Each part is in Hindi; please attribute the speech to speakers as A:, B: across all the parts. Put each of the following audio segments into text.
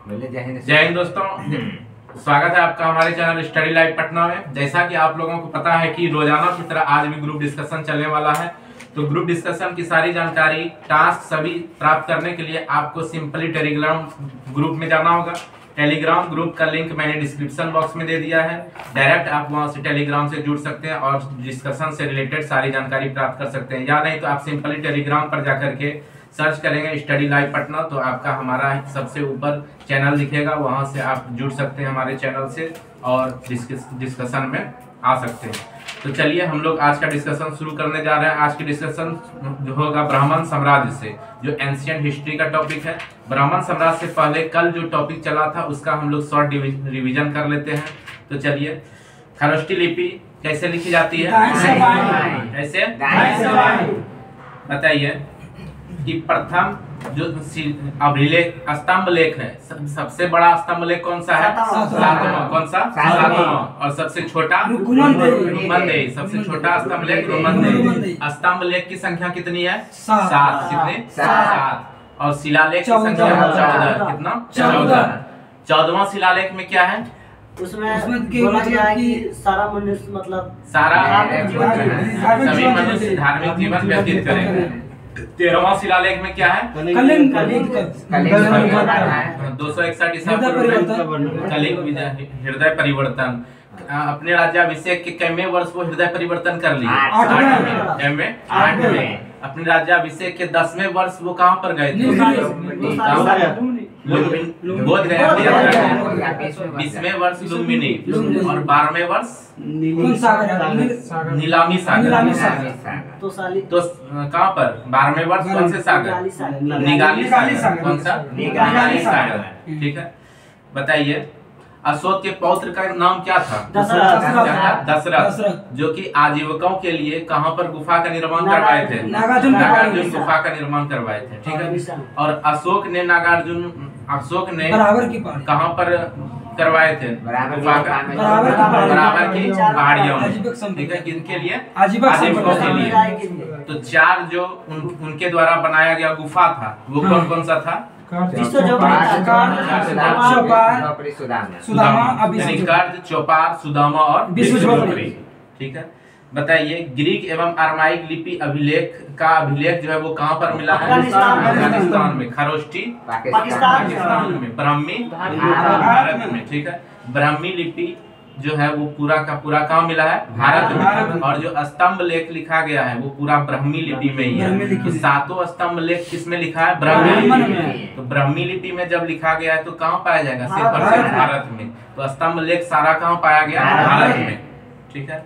A: जय हिंद दोस्तों, स्वागत है आपका हमारे चैनल स्टडी लाइव पटना में। जैसा कि आप लोगों को पता है कि रोजाना की तरह आज भी ग्रुप डिस्कशन चलने वाला है। तो ग्रुप डिस्कशन की सारी जानकारी, टास्क सभी प्राप्त करने के लिए आपको सिंपली टेलीग्राम ग्रुप में जाना होगा। टेलीग्राम ग्रुप का लिंक मैंने डिस्क्रिप्शन बॉक्स में दे दिया है। डायरेक्ट आप वहां से टेलीग्राम से जुड़ सकते हैं और डिस्कशन से रिलेटेड सारी जानकारी प्राप्त कर सकते हैं। या नहीं तो आप सिंपली टेलीग्राम पर जाकर के सर्च करेंगे स्टडी लाइव पटना, तो आपका हमारा सबसे ऊपर चैनल दिखेगा, वहां से आप जुड़ सकते हैं हमारे चैनल से और डिस्कशन में आ सकते हैं। तो चलिए हम लोग आज का डिस्कशन शुरू करने जा रहे हैं। आज की डिस्कशन जो होगा ब्राह्मण साम्राज्य से, जो एंशिएंट हिस्ट्री का टॉपिक है। ब्राह्मण साम्राज्य से पहले कल जो टॉपिक चला था उसका हम लोग शॉर्ट रिवीजन कर लेते हैं। तो चलिए, खरोष्टी लिपि कैसे लिखी जाती है? कैसे बताइए कि प्रथम जो अभिलेख स्तंभ लेख है, सबसे बड़ा स्तंभ लेख कौन सा है? सातवां। कौन सा? सातवां। और सबसे छोटा रुमनदेही। सबसे छोटा स्तंभ लेख रुमनदेही। स्तंभ लेख की संख्या कितनी है? 7। कितने? 7। और शिलालेख की संख्या है 14। कितना? 14। 14वां शिलालेख में क्या है?
B: उसमें बोला गया है कि सारा मनुष्य मतलब
A: सभी मनुष्य धार्मिक जीवन व्यतीत करेंगे। 13वां शिलालेख में क्या है? 261 ईसा पूर्व में कलिंग हृदय परिवर्तन। अपने राज्याभिषेक के कितने वर्ष वो हृदय परिवर्तन कर लिए? 8वें। अपने राज्याभिषेक के 10वें वर्ष वो कहाँ पर गए थे? बोध गया। 20वें वर्ष लुम्बिनी और 12वें वर्ष नीलामी सागर। तो कहाँ पर 12वें वर्ष कौन से सागर? निगाली सागर। कौन सा? निगाली सागर। ठीक है, बताइए अशोक के पौत्र का नाम क्या था? दशरथ। जो कि आजीविकों के लिए कहां पर गुफा का निर्माण करवाए थे? नागार्जुन गुफा का निर्माण करवाए थे। ठीक है, और अशोक ने कहां पर करवाए थे? बराबर की पहाड़ियों में। ठीक है, किनके लिए? आजीविकों के लिए। तो 4 जो उनके द्वारा बनाया गया गुफा था वो कौन कौन सा था? चौपार, सुदामा और विश्वझोपड़ी। ठीक है, बताइए ग्रीक एवं अरमाइक लिपि अभिलेख का अभिलेख जो है वो कहाँ पर मिला है? अफगानिस्तान में। खरोष्टी पाकिस्तान में। ब्राह्मी भारत में। ठीक है, ब्राह्मी लिपि जो है वो पूरा का पूरा कहाँ मिला है? भारत में। और जो स्तंभ लेख लिखा गया है वो पूरा ब्राह्मी लिपि में ही है। तो 7 स्तंभ लेख किसमें लिखा है? ब्राह्मी लिपि में। तो ब्राह्मी लिपि में जब लिखा गया है तो कहाँ पाया जाएगा? सिर्फ भारत में। तो स्तंभ लेख सारा कहाँ पाया गया? भारत में। ठीक है,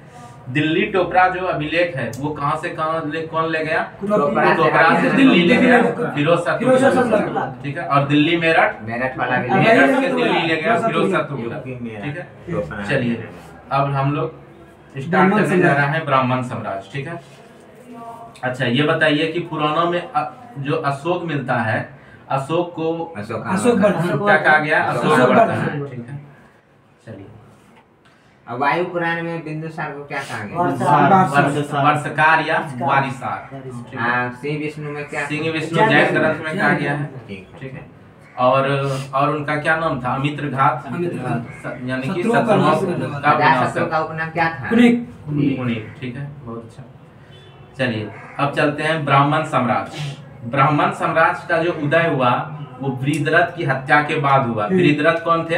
A: दिल्ली टोपरा जो अभिलेख है वो कहाँ से कहाँ कौन ले गया? टोपरा से दिल्ली ले गया फिरोज शाह तुगलक। ठीक है, और दिल्ली मेरठ के दिल्ली ले गया फिरोज शाह तुगलक। ठीक है, चलिए अब हम लोग स्टार्ट करने जा रहे हैं ब्राह्मण साम्राज्य। ठीक है, अच्छा ये बताइए कि पुराणों में जो अशोक मिलता है, अशोक को क्या कहा गया? अशोक वर्धन। ठीक है, चलिए
C: वायु पुराण में बिंदुसार को क्या कहा गया?
A: वर्षकार या वारिसार।
C: सिंह विष्णु में क्या?
A: सिंह विष्णु जैन ग्रंथ में कहा गया है। ठीक है, और उनका क्या नाम था? अमित्र घात, यानी कि शत्रु
C: का उपनाम क्या था?
A: कुनीक। ठीक है, बहुत अच्छा। चलिए अब चलते हैं ब्राह्मण साम्राज्य। ब्राह्मण साम्राज्य का जो उदय हुआ वो वृद्धरथ की हत्या के बाद हुआ। वृद्धरथ कौन थे?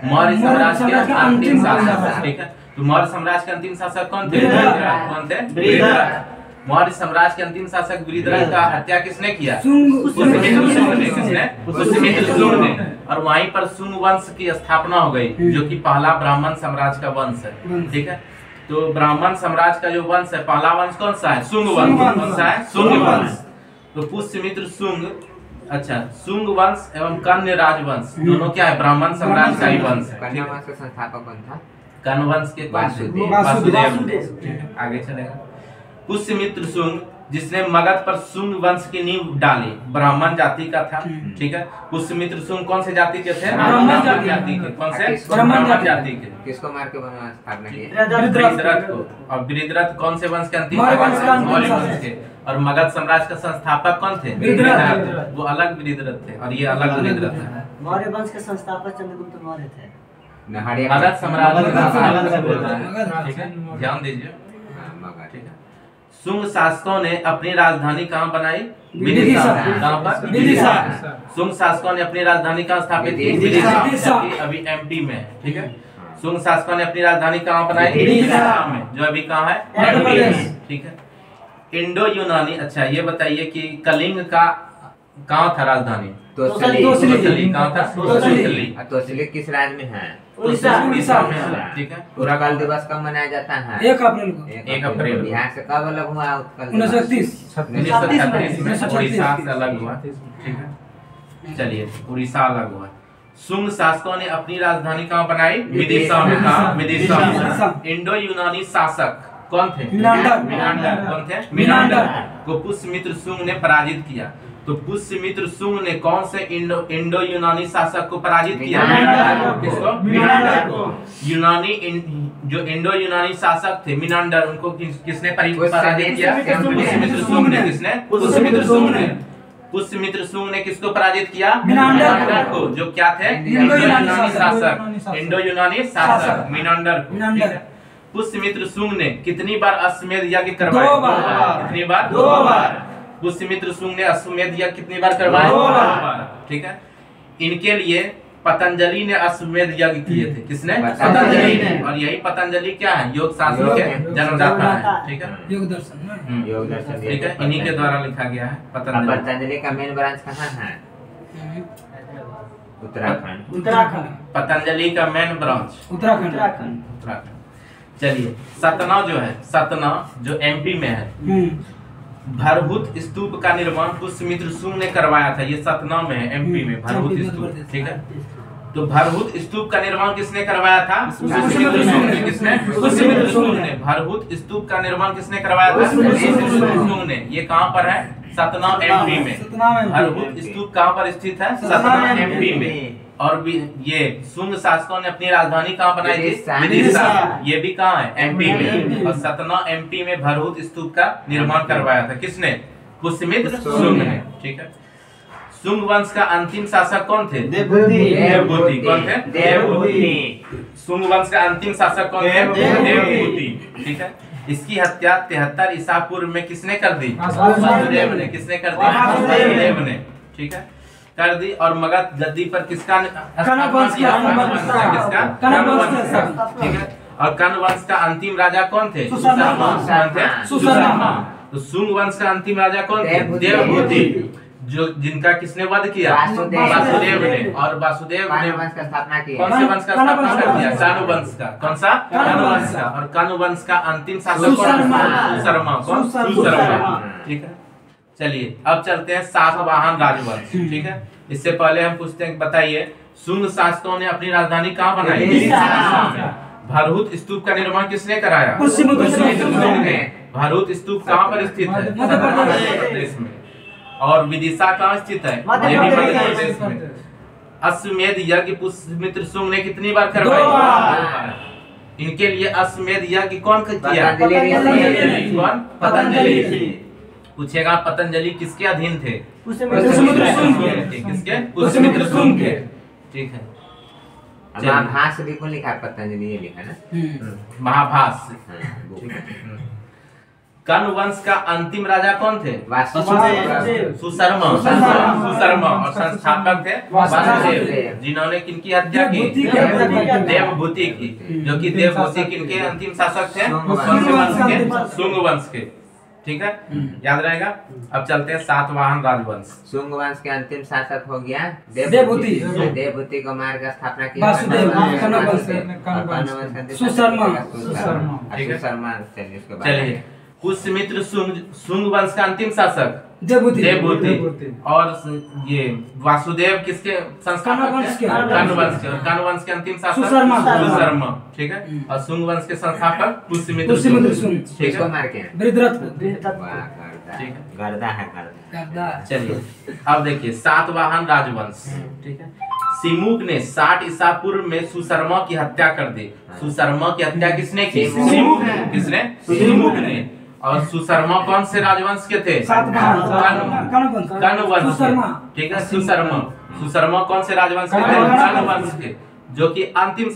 A: मौर्य साम्राज्य के अंतिम शासक। ठीक है, तो मौर्य साम्राज्य के अंतिम शासक कौन थे? कौन थे? वृद्धरथ। मौर्य साम्राज्य के अंतिम शासक वृद्धरथ का हत्या किसने किया? पुष्यमित्र शुंग ने। और वहीं पर शुंग वंश की स्थापना हो गई, जो कि पहला ब्राह्मण साम्राज्य का वंश है। ठीक है, तो ब्राह्मण साम्राज्य का जो वंश है, पहला वंश कौन सा है? शुंग वंश। कौन सा है? शुंग वंश। तो पुष्यमित्र शुंग, अच्छा, शुंग वंश एवं कन्य राजवंश दोनों क्या है? ब्राह्मण साम्राज्य का ही वंश है।
C: कन्या वंश का संस्थापक कौन था?
A: कन्या वंश के वासुदेव। आगे चलेगा। पुष्यमित्र शुंग जिसने मगध पर शुंग वंश की नींव डाली, ब्राह्मण जाति का था। ठीक है, पुष्यमित्र शुंग कौन से जाति के थे? ब्राह्मण जाति के। कौन से? ब्राह्मण जाति के।
C: किसको मार के स्थापना की?
A: वृषरथ को। और वृषरथ कौन से वंश के? अंतिम मौर्य वंश के। और मगध साम्राज्य का संस्थापक कौन थे? वृषरथ। वो अलग वृषरथ थे और ये अलग वृषरथ है।
B: मौर्य वंश के संस्थापक चंद्रगुप्त मौर्य थे।
A: मगध साम्राज्य का, ठीक है, ध्यान दीजिए। ठीक है, शुंग शासकों ने अपनी राजधानी कहाँ बनाई? विदिशा। कहाँ पर? विदिशा। शुंग शासकों ने अपनी राजधानी कहाँ स्थापित की? विदिशा, अभी एमपी में है। ठीक है, शुंग शासकों ने अपनी राजधानी कहाँ बनाई? विदिशा में, जो अभी कहाँ है? एमपी में। ठीक है, इंडो यूनानी। अच्छा ये बताइए कि कलिंग का कहाँ था राजधानी? तोसली। कहाँ था?
C: तोसली किस राज्य में है?
A: उड़ीसा में। ठीक है,
C: पूरा काल दिवस कब मनाया जाता है?
D: 1 अप्रैल को।
A: 1 अप्रैल।
C: बिहार से कब अलग हुआ?
D: 1936
A: में उड़ीसा से अलग हुआ। ठीक है, चलिए, उड़ीसा अलग हुआ। शुंग शासकों ने अपनी राजधानी कहाँ बनाई? विदिशा में। कहाँ? विदिशा में। इंडो यूनानी शासक कौन थे? मिनांडर। कौन थे? मिनांडर को पुष्यमित्र शुंग ने पराजित किया। तो पुष्यमित्र शुंग ने कौन से इंडो यूनानी शासक को पराजित किया? किसको? मिनांडर को। यूनानी जो इंडो यूनानी शासक थे मिनांडर, उनको किसने पराजित किया? पुष्यमित्र शुंग ने। किसने? पुष्यमित्र शुंग ने। पुष्यमित्र शुंग ने किसको पराजित किया? मिनांडर को, जो क्या थे? इंडो यूनानी शासक। इंडो यूनानी शासक मिनांडर को। पुष्यमित्र शुंग ने कितनी बार अश्वमेध यज्ञ करवाए?
D: 2 बार।
A: कितनी बार? 2 बार। पुष्यमित्र शुंग ने अश्वमेध यज्ञ कितनी बार करवाए? 2 बार। ठीक है, इनके लिए पतंजलि ने अश्वमेध यज्ञ किए थे। किसने? पतंजलि ने। और यही पतंजलि क्या है? योग शास्त्र के जन्मदाता है। ठीक है,
D: योग दर्शन।
C: योग दर्शन।
A: ठीक है, इन्हीं के द्वारा लिखा गया है पतंजलि।
C: पतंजलि का मेन ब्रांच कहाँ है?
B: उत्तराखंड।
A: पतंजलि का मेन ब्रांच
B: उत्तराखंड।
A: चलिए, सतना जो है, सतना जो एमपी में है, भरहुत स्तूप का निर्माण पुष्यमित्र शुंग ने करवाया था। ये सतना में है, एमपी में, भरहुत स्तूप। ठीक है, तो भरहुत स्तूप का निर्माण किसने करवाया था? पुष्यमित्र शुंग ने। किसने? पुष्यमित्र शुंग ने। भरहुत स्तूप का निर्माण किसने करवाया था? पुष्यमित्र शुंग ने। ये कहाँ पर है? सतना एमपी में। भरहुत स्तूप कहाँ पर स्थित है? सतना एमपी में। और भी ये शुंग शासकों ने अपनी राजधानी कहाँ बनाई थी? विदिशा। ये भी कहाँ है? एमपी में। और सतना एमपी में भरहुत स्तूप का निर्माण करवाया था। किसने? पुष्यमित्र शुंग ने। ठीक है, शुंग वंश का अंतिम शासक कौन थे? देवभूति। कौन थे? देवभूति। शुंग वंश का अंतिम शासक कौन थे? देवभूति। ठीक है, इसकी हत्या 73 ईसा पूर्व में किसने कर दी? वासुदेव ने। किसने कर दी? वासुदेव ने। ठीक है, कर दी। और मगध गद्दी पर किसका?
D: कनक वंश
A: ठीक है, और कनक वंश का अंतिम राजा कौन थे? सुशर्मा। तो शुंग वंश का अंतिम राजा कौन थे? देवभूति, जो जिनका किसने वध किया? वासुदेव ने। और वासुदेव ने
C: वंश का स्थापना की।
A: कौन से वंश का स्थापना कर दिया? कानु वंश का। कौन सा? कानु वंश का। और कानु वंश का अंतिम शासक सुशर्मा। कौन? सुशर्मा। ठीक है, चलिए अब चलते हैं सातवाहन राजवंश। ठीक है, इससे पहले हम पूछते हैं, बताइए शुंग शासकों ने अपनी राजधानी कहाँ बनाई? भरहुत स्तूप का निर्माण किसने कराया? पुष्यमित्र शुंग ने। भरहुत स्तूप कहाँ पर स्थित है? मध्य प्रदेश में। और विदिशा कहाँ स्थित है? मध्य प्रदेश में। अश्वमेध यज्ञ पुष्यमित्र शुंग ने कितनी बार करवाया? इनके लिए अश्वमेध यज्ञ कौन किया? कौन? पतंजलि। पूछेगा पतंजलि किसके अधीन थे? पुष्यमित्र शुंग के। किसके? पुष्यमित्र शुंग के। ठीक है,
C: महाभाष्य भी कौन लिखा? पतंजलि ये लिखा ना,
A: महाभाष्य। कण्व वंश का अंतिम राजा कौन थे? सुशर्मा। और संस्थापक थे वासुदेव, जिन्होंने किनकी हत्या की? देवभूति की। जो कि देवभूति किनके अंतिम शासक थे? शुंग वंश के। ठीक है, याद रहेगा। अब चलते हैं सातवाहन राजवंश।
C: शुंग वंश के अंतिम शासक हो गया
D: देवभूति।
C: देवभूति को मार कर स्थापना की सुशर्मा।
A: चलिए, पुष्यमित्र शुंग वंश का अंतिम शासक देवभूति। और ये वासुदेव किसके संस्थापक थे? कण्व वंश के। और कण्व वंश के अंतिम शासक सुशर्मा। ठीक है, और शुंग वंश के संस्थापक पुष्यमित्र शुंग।
C: ठीक है, मार के
A: ठीक है,
C: गर्दा है गर्दा।
A: चलिए अब देखिए सातवाहन राजवंश, ठीक है। सिमुक ने 60 ईसा पूर्व में सुशर्मा की हत्या कर दी। सुशर्मा की हत्या किसने की? सिमुक ने। किसने? सिमुक ने। और सुशर्मा कौन से राजवंश के थे? कर्ण वंश के, ठीक है। सुशर्मा, सुशर्मा कौन से राजवंश के थे? कर्ण वंश के, जो कि अंतिम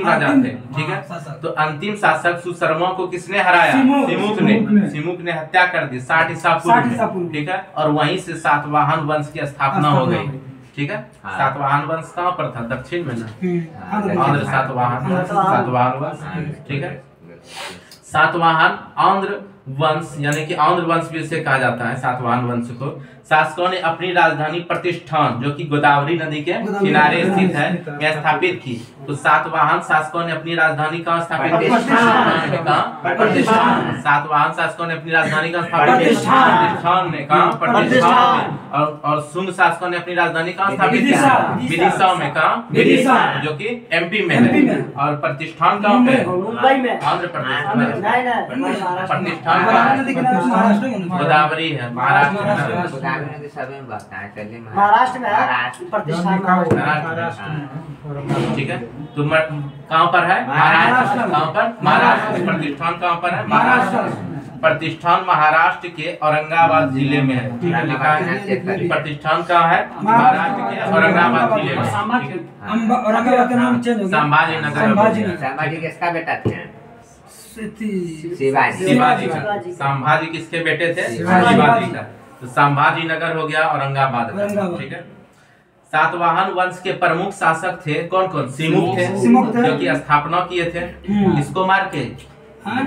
A: राजा थे, ठीक है। तो अंतिम शासक सुशर्मा को किसने हराया? सिमुक ने। सिमुक ने हत्या कर दी 60 ईसा पूर्व में, ठीक है। और वहीं से सातवाहन वंश की स्थापना हो गई, ठीक है। सातवाहन वंश कहाँ पर था? दक्षिण में ना, आंध्र सातवाहन वंश, ठीक है। सातवाहन आंध्र वंश यानी कि आंध्र वंश भी इसे कहा जाता है, सातवाहन वंश को। शासकों ने अपनी राजधानी प्रतिष्ठान, जो कि गोदावरी नदी के किनारे स्थित है, में स्थापित की। तो सातवाहन शासकों ने अपनी राजधानी कहाँ स्थापित की? प्रतिष्ठान। सातवाहन शासकों ने अपनी राजधानी कहाँ स्थापित की? प्रतिष्ठान में। कहाँ? प्रतिष्ठान में। और शुंग शासकों ने अपनी राजधानी कहाँ स्थापित की? विदिशा में। कहाँ? विदिशा, जो कि एमपी में है। और प्रतिष्ठान कहाँ पे?
B: मुंबई में।
A: आंध्र प्रदेश में। प्रतिष्ठान गोदावरी है, महाराष्ट्र
B: महाराष्ट्र में प्रतिष्ठान,
A: ठीक है। तो कहाँ पर है? महाराष्ट्र। कहाँ पर? महाराष्ट्र। प्रतिष्ठान कहाँ पर है? महाराष्ट्र। प्रतिष्ठान महाराष्ट्र के औरंगाबाद जिले में है, लिखा है। प्रतिष्ठान कहाँ है? महाराष्ट्र के औरंगाबाद जिले में।
D: औरंगाबाद का नाम चेंज हो गया,
A: संभाजी नगर।
C: संभाजी किसका बेटा थे?
A: शिवाजी का। संभाजी किसके बेटे थे? शिवाजी का। तो संभाजी नगर हो गया औरंगाबाद का, ठीक है। सातवाहन वंश के प्रमुख शासक थे कौन कौन? सिमुक थे, जो कि स्थापना किए थे इसको मार के,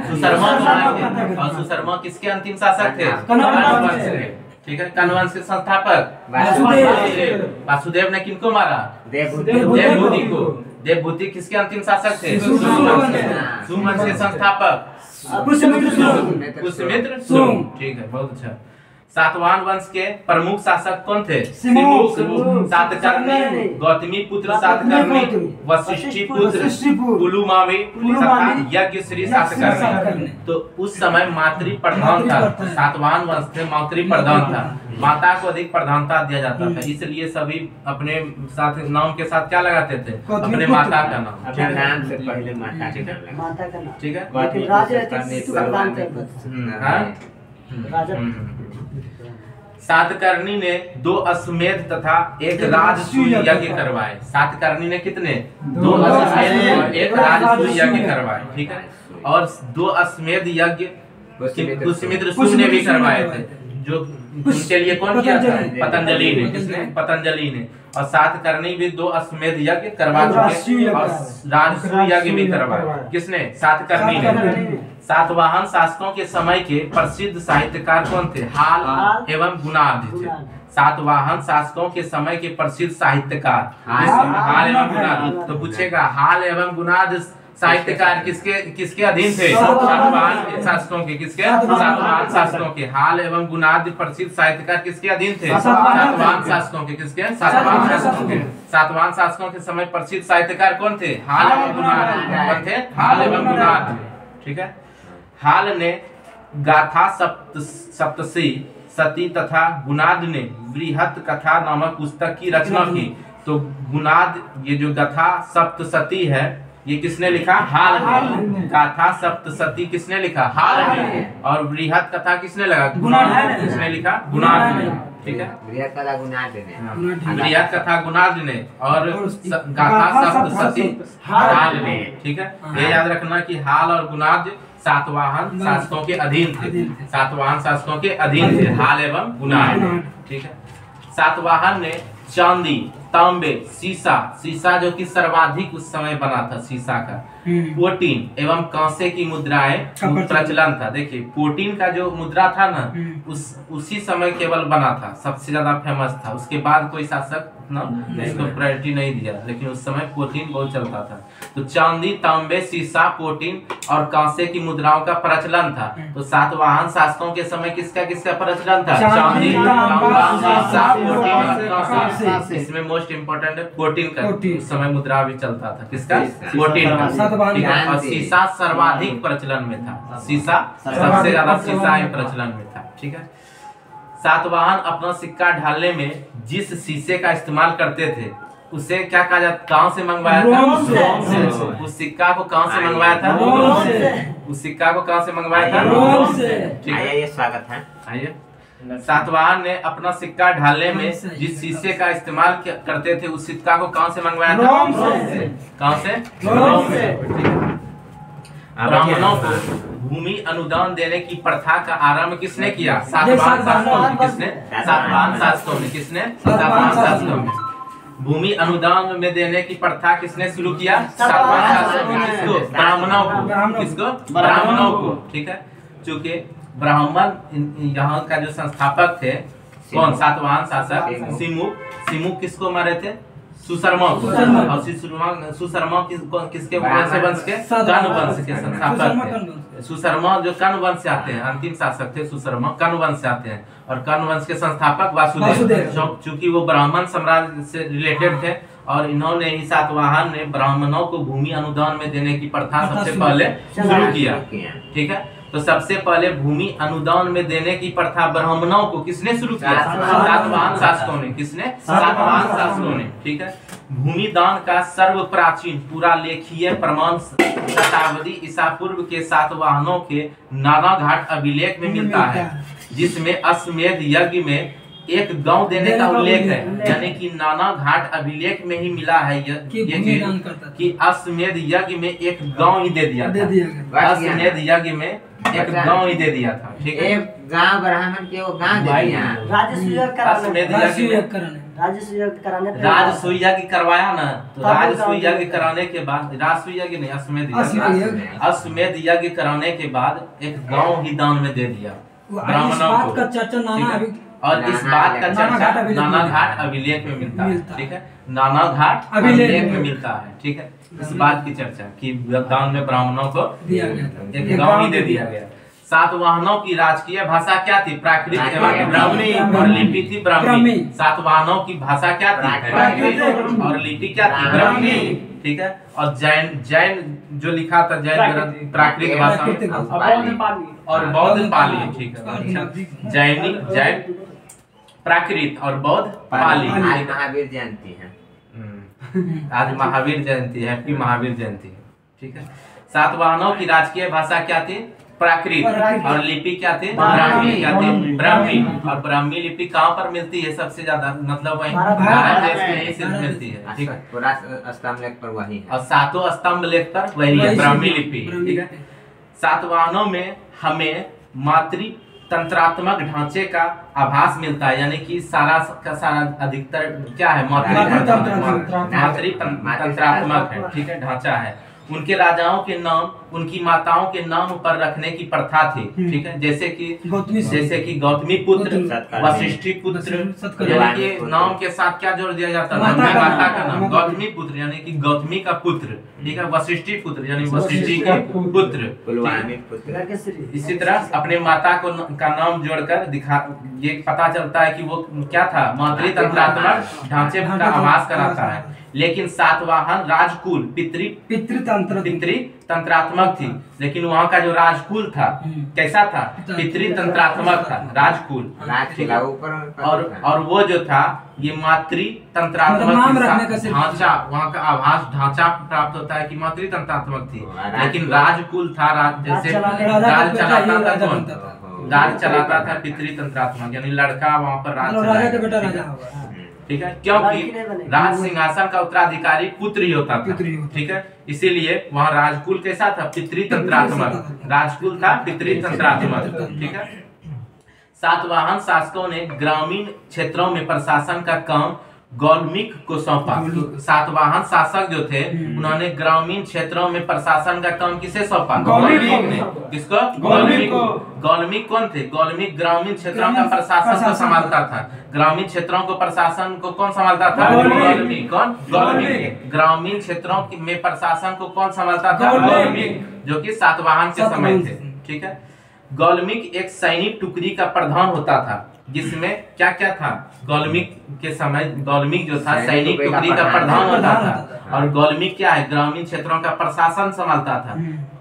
A: सुशर्मा को मार के। और सुशर्मा किसके अंतिम शासक थे? कर्ण वंश के, ठीक है। कर्ण वंश के संस्थापक वासुदेव ने किनको मारा? देवभूति को। देवभूति किसके अंतिम शासक थे? शुंग वंश के संस्थापक पुष्यमित्र शुंग, ठीक है, बहुत अच्छा। सातवाहन वंश के प्रमुख शासक कौन थे? सिमुक। सातकर्णी, गौतमी पुत्र सातकर्णी, वशिष्ठी पुत्र पुलुमावी तथा यज्ञश्री सातकर्णी। तो उस समय मातृ प्रधान था, सातवाहन वंश थे, मातृ प्रधान था। माता को अधिक प्रधानता दिया जाता था, इसलिए सभी अपने साथ नाम के साथ क्या लगाते थे? अपने माता का नाम,
C: नाम से पहले माता
A: ठीक है,
B: माता का नाम,
A: ठीक है। सातकर्णी ने 2 अश्वमेध तथा 1 राजसूय यज्ञ करवाए। सातकर्णी ने कितने? 2 अश्वमेध और 1 राजसूय यज्ञ करवाए, ठीक है। और 2 अश्वमेध यज्ञ पुष्यमित्र शुंग ने भी करवाए थे, जो उनके लिए कौन किया था? पतंजलि ने। किसने? पतंजलि ने। और सातकर्णी भी 2 अश्वमेध यज्ञ करवा चुके और राजसूय यज्ञ भी करवाए। किसने? सातकर्णी ने। सातवाहन शासकों के समय के प्रसिद्ध साहित्यकार कौन थे? हाल एवं गुणाद थे। सातवाहन शासकों के समय के प्रसिद्ध साहित्यकार हाल एवं गुणाद। तो पूछेगा हाल एवं गुणाद साहित्यकार किसके अधीन थे? सातवाहन शासकों के। किसके? सातवाहन शासकों के। हाल एवं गुणाद प्रसिद्ध साहित्यकार किसके अधीन थे? सातवाहन शासकों के। किसके? सातवाहन शासकों के। सातवाहन शासकों के समय प्रसिद्ध साहित्यकार कौन थे? हाल एवं गुणाद। कौन थे? हाल एवं गुणाद, ठीक है। हाल ने गाथा सप्तशी सती तथा गुणाद ने बृहत कथा नामक पुस्तक की रचना की। तो गुणाद, ये जो गाथा सप्तशती है, ये किसने लिखा? हाल ने। गाथा सप्तशती किसने लिखा? हाल ने। और बृहत कथा किसने लगा? गुणाद। किसने लिखा? गुणाद ने, ठीक है।
C: बृहत कथा गुणाद ने।
A: बृहत कथा गुणाद ने और गाथा सप्तशती हाल ने, ठीक है। ये याद रखना कि हाल और गुणाद सातवाहन शासकों के अधीन थे। सातवाहन शासकों के अधीन थे हाल एवं गुणाद, ठीक है। सातवाहन ने चांदी, तांबे, सीसा जो कि सर्वाधिक उस समय बना था सीसा का, पोटीन एवं कांसे की मुद्राएं प्रचलन था। देखिए पोटीन का जो मुद्रा था ना, उसी समय केवल बना था, सबसे ज्यादा फेमस था। उसके बाद कोई शासक उतना इसको प्रायोरिटी नहीं दिया, लेकिन उस समय प्रोटीन बहुत चलता था। तो चांदी, तांबे, सीसा, प्रोटीन और कांसे की मुद्राओं का प्रचलन था। तो सातवाहन शासकों के समय किसका किसका प्रचलन था? चांदी, तांबा, सीसा, प्रोटीन और कांसे। इसमें मोस्ट इम्पोर्टेंट है प्रोटीन का। उस समय मुद्रा भी चलता था, किसका? प्रोटीन का। और सीसा सर्वाधिक प्रचलन में था, सीसा सबसे ज्यादा सीसा प्रचलन में था। ठीक है। सातवाहन अपना सिक्का ढालने में जिस शीशे का इस्तेमाल करते थे उसे क्या कहा जाता? कहाँ से मंगवाया था? उस सिक्का को कहाँ से मंगवाया था? उस सिक्का को कहाँ से मंगवाया था? ठीक है,
C: आइए, स्वागत है।
A: आइए। सातवाहन ने अपना सिक्का ढालने में जिस शीशे का इस्तेमाल करते थे उस सिक्का को कहाँ से मंगवाया था? कहाँ से? रोम से। ब्राह्मणों को भूमि अनुदान देने की प्रथा का आरंभ किसने किया? सातवाहन शासकों ने। किसने? सातवाहन शासकों ने। किसने? सातवाहन शासकों ने। भूमि अनुदान में देने की प्रथा किसने शुरू किया? सातवाहन शासकों ने। किसको? ब्राह्मणों को। किसको? ब्राह्मणों को। ठीक है। चूंकि ब्राह्मण यहाँ का जो संस्थापक थे कौन? सातवाहन शासक सिमुक किसको मारे थे? सुशर्मा को। और सुशर्मा किसके वंश के? कर्ण वंश के संस्थापक थे। सुशर्मा जो कर्ण वंश से आते हैं, अंतिम शासक थे सुशर्मा, कर्ण वंश से आते हैं। और कर्ण वंश के संस्थापक वासुदेव, चूंकि वो ब्राह्मण साम्राज्य से रिलेटेड थे और इन्होंने ही सातवाहन ने ब्राह्मणों को भूमि अनुदान में देने की प्रथा सबसे पहले शुरू किया। ठीक है। तो सबसे पहले भूमि अनुदान में देने की प्रथा ब्राह्मणों को किसने शुरू किया? सातवाहन शासकों ने। किसने? सातवाहन शासकों ने। ठीक है। भूमि दान का सर्व प्राचीन पूरा लेखीय प्रमाण शताब्दी ईसा पूर्व के सातवाहनों के नानाघाट अभिलेख में मिलता है, जिसमें अश्वमेध यज्ञ में एक गांव देने का उल्लेख है। यानी कि नानाघाट अभिलेख में ही मिला है कि अश्वमेध यज्ञ में एक गांव ही दे दिया था। अश्वमेध यज्ञ में एक गांव ही दे दिया था। ठीक है।
C: एक गांव ब्राह्मण के वो गांव दे दिया।
A: राजसूय यज्ञ करवाया ना, तो राजसूय यज्ञ कराने के बाद, राजसूय यज्ञ नहीं, अश्वमेध यज्ञ कराने के बाद एक गांव ही दान में दे दिया ब्राह्मणों को। और इस बात का चर्चा नानाघाट अभिलेख में मिलता है। ठीक है। नानाघाट अभिलेख में मिलता है। ठीक है। इस बात की चर्चा कि दान में ब्राह्मणों को एक गांव ही दे दिया गया। सातवाहनों की राजकीय भाषा क्या थी? प्राकृत एवं ब्राह्मी, और लिपि थी ब्राह्मी। सातवाहनों की भाषा क्या थी? प्राकृत, और लिपि क्या थी? ब्राह्मी। ठीक है। और जैन जो लिखा था, जैन ग्रंथ प्राकृत भाषा और बौद्ध पाली। ठीक है। जैन प्राकृत और बौद्ध पाली।
C: महावीर जयंती है।
A: आज महावीर जयंती है, हैप्पी महावीर जयंती। ठीक है। सातवाहनों की राजकीय भाषा क्या थी? प्राकृत, और लिपि क्या थी? ब्राह्मी। क्या थी? ब्राह्मी। और ब्राह्मी लिपि कहाँ पर मिलती है सबसे ज्यादा? मतलब वही भारत देश में ही सिर्फ मिलती है। ठीक है।
C: पूरा स्तंभ लेख पर वही है,
A: और सातों स्तंभ लेख पर वही है, ब्राह्मी लिपि। ठीक है। सातवाहनों में हमें मातृ तंत्रात्मक ढांचे का आभास मिलता है। यानी कि सारा का सारा अधिकतर क्या है? मातृ तंत्रात्मक है। ठीक है। ढांचा है। उनके राजाओं के नाम उनकी माताओं के नाम पर रखने की प्रथा थी। ठीक है। जैसे कि गौतमी पुत्र, वशिष्ठी पुत्र, यानी कि नाम के साथ क्या जोड़ दिया जाता है? माता का नाम गौतमी पुत्र, यानी कि गौतमी का पुत्र। ठीक है। वशिष्ठी पुत्र यानी वशिष्ठी के पुत्र। इसी तरह अपने माता का नाम जोड़कर ये पता चलता है कि वो क्या था? मातृ तंत्रात्मक ढांचे का आभास कराता है। लेकिन सातवाहन राजकुल पितृ तंत्रात्मक थी। लेकिन वहाँ का जो राजकुल था कैसा था? पितृ तंत्रात्मक था, राजकुल। और वो जो था ये मातृ तंत्रात्मक ढांचा, वहाँ का आभास ढांचा प्राप्त होता है कि मातृ तंत्रात्मक थी। लेकिन राजकुल था, जैसे राज चलाता था कौन? राज चलाता था पितृ तंत्रात्मक, यानी लड़का वहाँ पर राज चलाता। ठीक है। क्योंकि राज सिंहासन का उत्तराधिकारी पुत्र ही होता था। ठीक है। इसीलिए वहाँ राजकुल कैसा था? पितृ तंत्रात्मक। राजकुल था पितृ तंत्रात्मक। ठीक है। सातवाहन शासकों ने ग्रामीण क्षेत्रों में प्रशासन का काम गौलमिक को सौंपा। तो सातवाहन शासक जो थे उन्होंने ग्रामीण क्षेत्रों में प्रशासन का काम किसे सौंपा? गौलमिक ने। किसको? गौलमिक को। गौलमिक कौन थे? गौलमिक ग्रामीण क्षेत्रों का प्रशासन को संभालता था। ग्रामीण क्षेत्रों को प्रशासन को कौन संभालता था? गौलमिक। कौन? गौलमिक। ग्रामीण क्षेत्रों में प्रशासन को कौन संभालता था? गौलमिक, जो कि सातवाहन के समय थे। ठीक है। गौलमिक एक सैनिक टुकड़ी का प्रधान होता था, जिसमें क्या क्या था? गौलमिक के समय गौलमिक जो था सैनिक टुकड़ी का प्रधान होता था। और गौलमिक क्या है? ग्रामीण क्षेत्रों का प्रशासन संभालता था।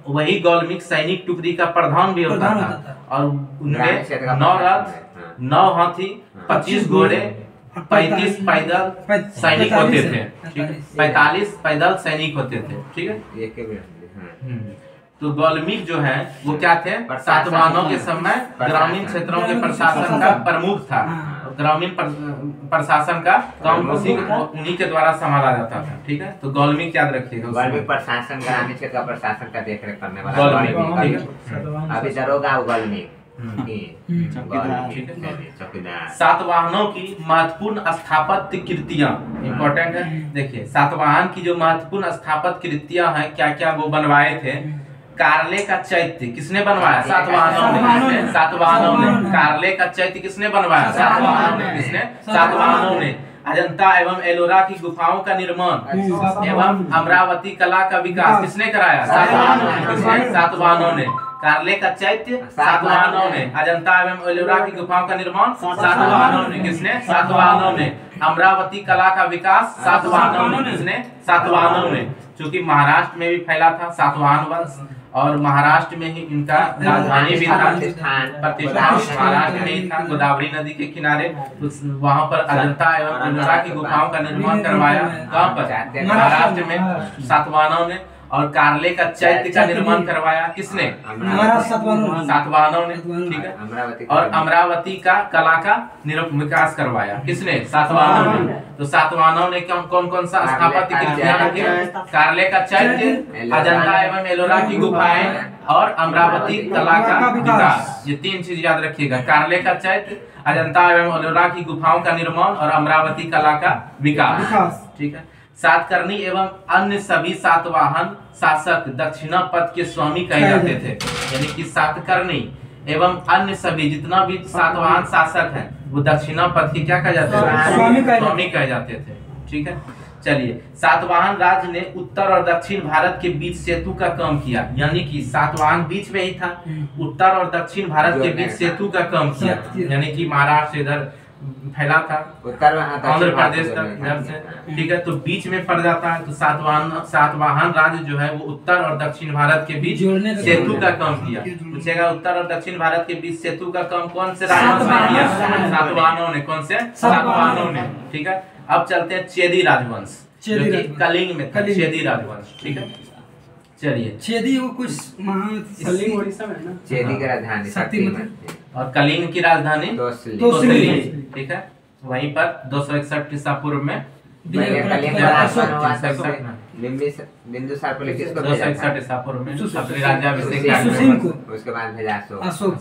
A: वही गौलमिक सैनिक टुकड़ी का प्रधान भी होता था। और उनमें 9 रथ, 9 हाथी, 25 घोड़े, 35 पैदल सैनिक होते थे। ठीक है। 45 पैदल सैनिक होते थे। ठीक है। तो गौलमिक जो है वो क्या थे? सातवाहनों के समय ग्रामीण क्षेत्रों के प्रशासन का प्रमुख था। ग्रामीण प्रशासन का काम उन्हीं के द्वारा संभाला जाता था। ठीक है। तो गौलमिक याद रखिएगा।
C: गौलमिक प्रशासन ग्रामीण क्षेत्र का प्रशासन का देखरेख करने वाला गौलमिक। अभी दरोगा गौलमिक। चौकीदार।
A: सातवाहनों की महत्वपूर्ण स्थापत्य कृतियां इंपॉर्टेंट है। देखिए सातवाहन की जो महत्वपूर्ण स्थापत्य कृतियां हैं, क्या क्या वो बनवाए थे? कारले का चैत्य किसने बनवाया? सातवाहनों ने। सातवाहनों ने। कारले का चैत्य किसने बनवाया? सातवाहनों ने। किसने? सातवाहनों ने। अजंता एवं एलोरा की गुफाओं का निर्माण एवं अमरावती कला का विकास किसने कराया? सातवाहनों ने। किसने? सातवाहनों ने। कारले का चैत्य सातवाहनों ने। अजंता एवं एलोरा की गुफाओं का निर्माण सातवाहनों ने। किसने? सातवाहनों ने। अमरावती कला का विकास सातवाहनों ने। किसने? सातवाहनों ने। क्योंकि महाराष्ट्र में भी फैला था सातवाहन वंश, और महाराष्ट्र में ही इनका राजधानी भी था। प्रतिष्ठान महाराष्ट्र में ही था, गोदावरी नदी के किनारे। तो वहां पर अजंता एवं एलोरा की गुफाओं का निर्माण करवाया। कहाँ पर? महाराष्ट्र में सातवाहनों ने। और कारले का चैत्य का निर्माण करवाया किसने? सातवाहनों ने। ठीक है। और अमरावती का कला का विकास करवाया किसने? सातवाहनों ने। तो सातवाहनों ने कौन कौन सा स्थापत्य कृतियां रखी? कारले का चैत्य, अजंता एवं एलोरा की गुफाएं और अमरावती कला का विकास। ये 3 चीज याद रखिएगा। कारले का चैत्य, अजंता एवं एलोरा की गुफाओं का निर्माण और अमरावती कला का विकास। ठीक है। सातकर्णी एवं अन्य सभी सातवाहन शासक दक्षिणापथ के स्वामी कहे जाते थे। यानी कि सातकर्णी एवं अन्य सभी जितना भी सातवाहन शासक हैं वो दक्षिणापथ के क्या कहे जाते थे? स्वामी कहे जाते थे। ठीक है। चलिए, सातवाहन राज्य ने उत्तर और दक्षिण भारत के बीच सेतु का काम किया। यानी कि सातवाहन बीच में ही था, उत्तर और दक्षिण भारत के बीच सेतु का काम किया। यानी कि महाराष्ट्र इधर फैला था, आंध्र प्रदेश तक इधर से। ठीक है। तो बीच में पड़ जाता है। तो सातवाहन राज्य जो है वो उत्तर और दक्षिण भारत के बीच सेतु का काम किया। पूछेगा उत्तर और दक्षिण भारत के बीच सेतु का काम कौन से राजवंश ने किया? सातवाहनों ने। कौन से? सातवाहनों ने। ठीक है। अब चलते हैं चेदी राजवंश, जो कि कलिंग में था। चेदी राजवंश। ठीक है। चलिए,
D: चेदी वो कुछ
B: कलिंग उड़ीसा में ना।
C: चेदी की राजधानी शक्ति
A: और कलिंग की राजधानी तोसली। ठीक है। वहीं पर 261 ईसा पूर्व में
C: बिंदुसार को लेकर इसको
A: 261 ईसा पूर्व में अपने राज्याभिषेक को।
C: उसके बाद भेजा अशोक।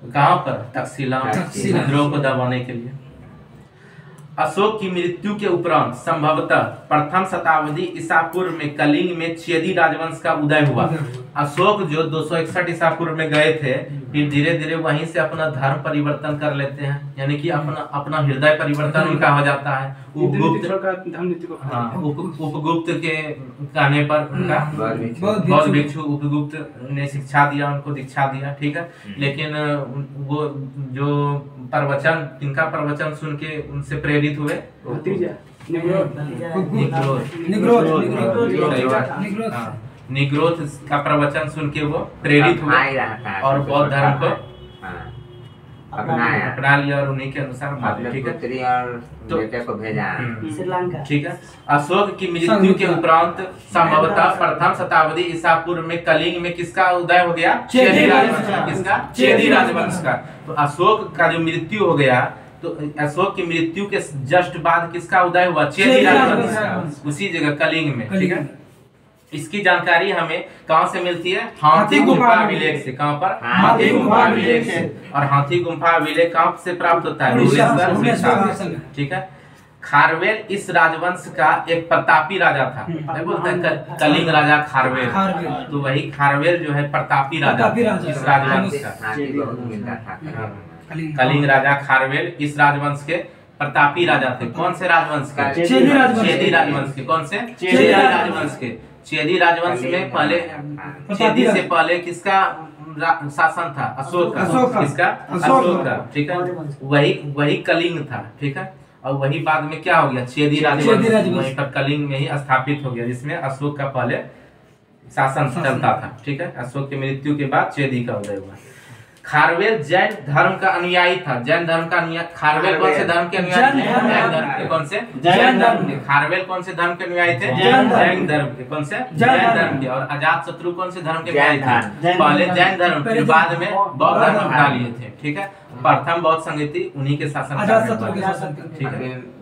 A: कहाँ पर? तक्षशिला विद्रोह को दबाने के लिए। अशोक की मृत्यु के उपरांत संभवतः प्रथम शताब्दी ईसा पूर्व में कलिंग में चेदी राजवंश का उदय हुआ। अशोक जो 261 ईसा पूर्व में गए थे, फिर धीरे धीरे वहीं से अपना धर्म परिवर्तन कर लेते हैं। यानी कि अपना हृदय परिवर्तन उनका हो जाता है। उपगुप्त के कहने पर उनका बौद्ध भिक्षु उपगुप्त ने शिक्षा दिया, उनको दीक्षा दिया। ठीक है। लेकिन वो जो प्रवचन, इनका प्रवचन सुन के उनसे प्रेरित हुए निग्रोथ का प्रवचन सुन के वो प्रेरित हुए और बौद्ध धर्म को अपना लिया और उन्हीं के अनुसार। ठीक है। तो
C: बेटे को भेजा
B: श्रीलंका।
A: ठीक है। अशोक की मृत्यु के उपरांत संभवतः प्रथम शताब्दी ईसा पूर्व में कलिंग में किसका उदय हो गया? चेदी राजवंश का। किसका? चेदी राजवंश का। तो अशोक का जो मृत्यु हो गया, तो अशोक की मृत्यु के जस्ट बाद किसका उदय हुआ? चेदी राजवंश, उसी जगह कलिंग में। ठीक है। इसकी जानकारी हमें कहाँ से मिलती है? हाथी गुम्फा अभिलेख से। कहाँ पर? हाथी गुम्फा अभिलेख से। और हाथी गुम्फा अभिलेख कहाँ से प्राप्त होता है? भुवनेश्वर। ठीक है। खारवेल इस राजवंश का एक प्रतापी राजा था। नहीं बोलते हैं कलिंग राजा खारवेल, तो वही खारवेल जो है प्रतापी राजा इस राजवंश का।
C: हाथी बहुत मिलता था।
A: कलिंग राजा खारवेल इस राजवंश के प्रतापी राजा थे। कौन से राजवंश के? चेदी राजवंश के। कौन से? चेदी राजवंश के। चेदी राजवंश में पहले, चेदी से पहले किसका शासन था? अशोक का। किसका? अशोक का। ठीक है, वही कलिंग था। ठीक है, और वही बाद में क्या हो गया? चेदी राजवंश वहीं पर कलिंग में ही स्थापित हो गया, जिसमें अशोक का पहले शासन चलता था। ठीक है, अशोक की मृत्यु के बाद चेदी का उदय हुआ। खारवेल जैन धर्म का अनुयायी था। जैन धर्म का अनुयायी। खारवेल कौन से धर्म के अनुयायी थे? जैन धर्म के। कौन से? जैन धर्म के। खारवेल कौन से धर्म के अनुयायी थे? जैन धर्म के। कौन से? जैन धर्म के। और अजात शत्रु कौन से धर्म के अनुयायी थे? पहले जैन धर्म, फिर बाद में बौद्ध धर्म अपना लिए थे। ठीक है, प्रथम बौद्ध संगति उन्हीं के शासन। ठीक है,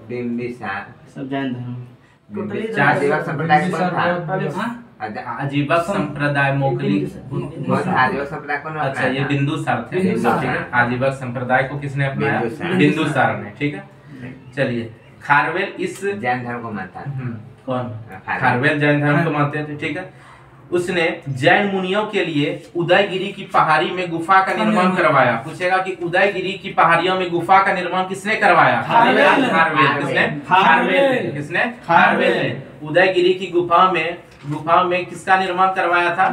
C: बिंबिसार
B: सब जैन धर्म।
C: चार दिवस संप्रदाय कौन था?
A: आजीवक संप्रदाय मोकली।
C: आजीवक संप्रदाय कौन?
A: अच्छा, ये बिंदुसार थे। ठीक है, आजीवक संप्रदाय को किसने अपनाया? बिंदुसार ने। ठीक है, चलिए। खारवेल इस
C: जैन धर्म को मानता है।
A: कौन? खारवेल जैन धर्म को मानते थे। ठीक है, उसने जैन मुनियों के लिए उदयगिरी की पहाड़ी में गुफा का निर्माण करवाया। पूछेगा कि उदयगिरी की पहाड़ियों में गुफा का निर्माण किसने करवाया? खारवेल। किसने? खारवेल। किसने? खारवेल ने उदयगिरी की गुफा में किसका निर्माण करवाया था?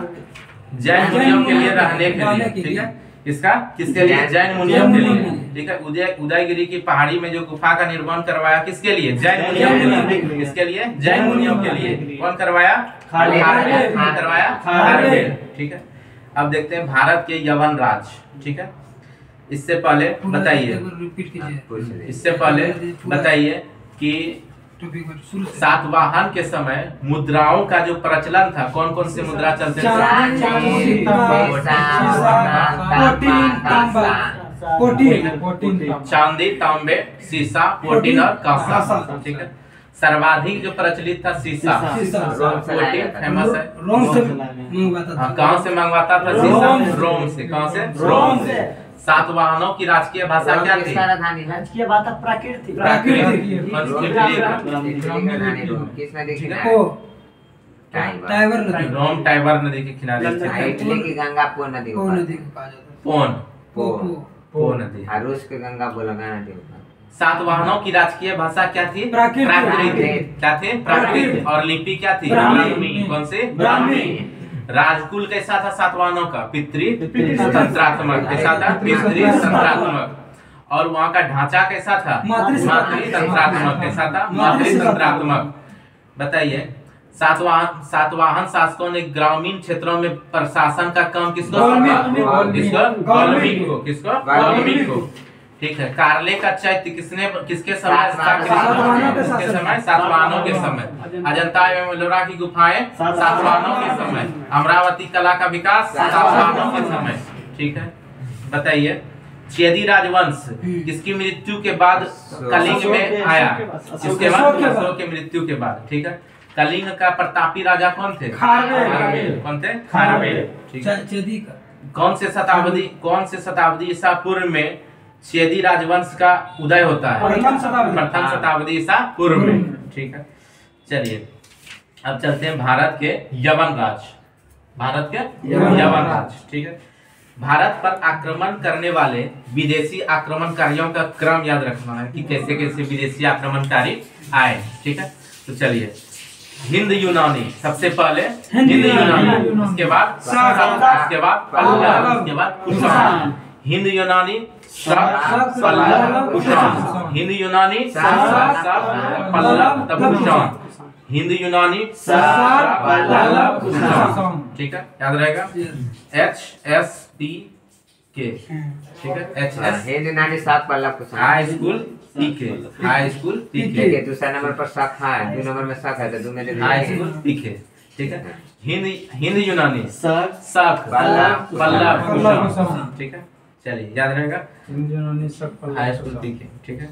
A: जैन मुनियों के लिए रहने के लिए। ठीक है, किसका? किसके लिए? जैन मुनियों के लिए। ठीक है, उदयगिरी की पहाड़ी में जो गुफा का निर्माण करवाया किसके लिए? जैन मुनियों के लिए। किसके लिए? जैन मुनियों के लिए। कौन करवाया? खारवेल। करवाया खारवेल। ठीक है, अब देखते हैं भारत के यवन राज। ठीक है, इससे पहले बताइए कि सातवाहन के समय मुद्राओं का जो प्रचलन था, कौन कौन से मुद्रा चलते थे? चांदी, तांबे, सीसा, पोटीन और कांसा। ठीक है, सर्वाधिक जो प्रचलित था सीसा। पोटीन फेमस है। कहाँ से मंगवाता था? सीसा रोम से। कहाँ से? रोम से। सातवाहनों की राजकीय भाषा क्या थी?
B: राजकीय भाषा प्राकृत थी।
A: रोम टाइबर नदी के किनारे।
C: इटली की गंगा पो नदी।
A: पो नदी।
C: रूस की गंगा बोलगा नदी।
A: सातवाहनों की राजकीय भाषा क्या थी? प्राकृत। क्या थी? प्राकृत। और लिपि क्या थी? कौन से? ब्राह्मी। राजकुल कैसा था सातवाहनों का? पितृतंत्रात्मक। कैसा था? पितृतंत्रात्मक। और वहाँ का ढांचा कैसा था? मातृतंत्रात्मक। कैसा था? मातृतंत्रात्मक। बताइए, सातवाहन शासकों ने ग्रामीण क्षेत्रों में प्रशासन का काम किसको सौंपा? किसको? ठीक है, कारले का चैत्य किसके समय? सातवाहनों के समय। अजंता एवं एलोरा की गुफाएं सातवाहनों के समय। अमरावती कला का विकास सातवाहनों के समय। ठीक है, बताइए, चेदी राजवंश किसकी मृत्यु के बाद कलिंग में आया? इसके बाद अशोक की मृत्यु के बाद। ठीक है, कलिंग का प्रतापी राजा कौन थे? खारवेल। कौन थे? खारवेल। ठीक है, कौन से शताब्दी ईसा पूर्व में चेदी राजवंश का उदय होता है? प्रथम शताब्दी ईसा पूर्व में। ठीक है, चलिए अब चलते हैं भारत के यवन राज। ठीक है, भारत पर आक्रमण करने वाले विदेशी आक्रमणकारियों का क्रम याद रखना है कि कैसे कैसे विदेशी आक्रमणकारी आए। ठीक है, तो चलिए, हिंद यूनानी सबसे पहले। हिंद यूनानी, उसके बाद पल्लव, उसके बाद कुषाण। हिंद यूनानी हिंद यूनानी पल्लव तब कुषाण। हिंद यूनानी ठीक है, याद रहेगा। HSPK। ठीक है,
C: हिंद यूनानी सात Pallava Kushan.
A: High school PK।
C: दूसरा नंबर पर शक है, 2 नंबर में शक है, तो 2 में दे
A: हाई स्कूल PK। ठीक है, हिंद यूनानी
B: शक
A: पल्लव कुषाण। ठीक है, चलिए याद रहेगा। High school PK। ठीक है,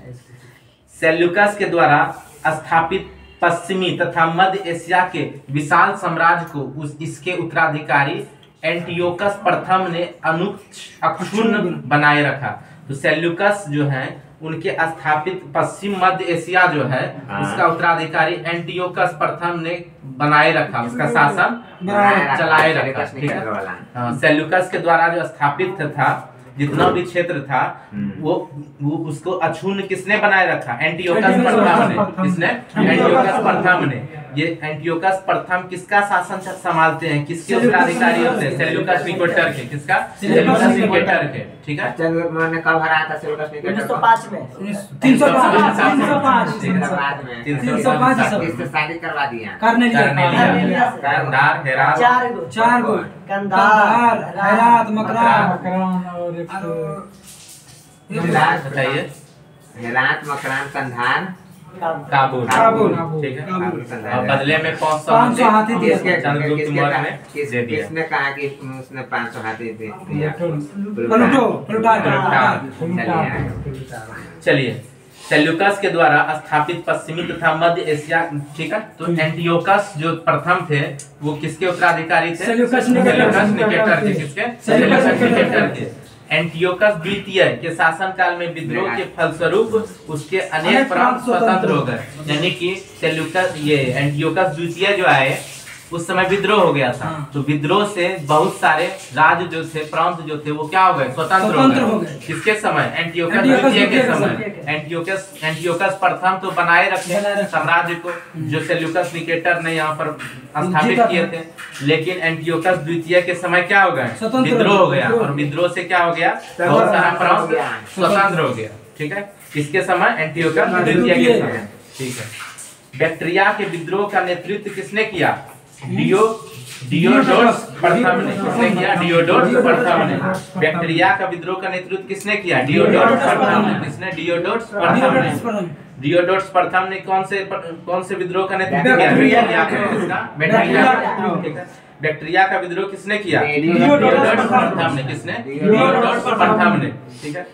A: सेल्यूकस के द्वारा स्थापित पश्चिमी तथा मध्य एशिया के विशाल साम्राज्य को इसके उत्तराधिकारी एंटियोकस प्रथम ने अक्षुण्ण बनाए रखा। तो सेल्यूकस जो है उनके स्थापित पश्चिम मध्य एशिया जो है उसका उत्तराधिकारी एंटियोकस प्रथम ने बनाए रखा, उसका शासन चलाए रखा। ठीक है, सेल्यूकस के द्वारा जो स्थापित था जितना भी क्षेत्र था वो उसको अछूत किसने बनाए रखा? एंटियोकस प्रथम ने। किसने? एंटियोकस प्रथम ने। ये एंटियोकस प्रथम किसका शासन संभालते हैं? किसके उत्तराधिकारी होते हैं? सेल्यूकस निकेटर के। किसका? सेल्यूकस निकेटर के। ठीक है,
C: ने कब हराया था सेल्यूकस निकेटर?
B: 1905 में।
D: 305
C: इससे शादी करवा दिया।
A: कर्नेलिया, कंधार, हेरात,
D: चार गो
B: कंधार,
D: हेरात, मकरान
A: बताइए।
C: हेरात, मकरान, कंधार,
A: काबुल। ठीक है, और बदले में 500 हाथी दिए चंद्रगुप्त मौर्य ने दे दिया।
C: किसने कहा कि उसने 500 हाथी दिया?
A: चलिए, सेल्यूकस के द्वारा स्थापित पश्चिमी तथा मध्य एशिया। ठीक है, तो एंटियोकस जो प्रथम थे वो किसके उत्तराधिकारी थे?
D: सेल्यूकस
A: निकेटर के। किसके? सेल्यूकस निकेटर के। एंटियोकस द्वितीय के शासन काल में विद्रोह के फलस्वरूप उसके अनेक प्रांत स्वतंत्र हो गए। यानी कि सेल्यूकस ये एंटियोकस द्वितीय जो आए उस समय विद्रोह हो गया था। तो विद्रोह से बहुत सारे राज्य जो थे, प्रांत जो थे, वो क्या हो गए? स्वतंत्र हो गए। किसके समय? एंटियोकस द्वितीय के समय। एंटियोकस प्रथम तो बनाए रखे साम्राज्य को, जो सेल्यूकस निकेटर ने यहाँ पर स्थापित किए थे, लेकिन एंटियोकस द्वितीय के समय क्या हो गए? विद्रोह हो गया, और विद्रोह से क्या हो गया? बहुत सारा प्रांत स्वतंत्र हो गया। ठीक है, किसके समय? एंटियोकस द्वितीय के समय। ठीक है, बैक्ट्रिया के विद्रोह का नेतृत्व किसने किया? डियोडोटस प्रथम ने। किसने किया? डियोडोटस प्रथम ने। बैक्ट्रिया का विद्रोह का नेतृत्व किसने किया? डियोडोटस प्रथम ने। किसने? डियोडोटस प्रथम ने। डियोडोटस प्रथम ने कौन से विद्रोह का नेतृत्व किया? बैक्ट्रिया का विद्रोह किसने किया? डियोडोटस प्रथम ने। किसने? डियोडोटस प्रथम ने। ठीक है,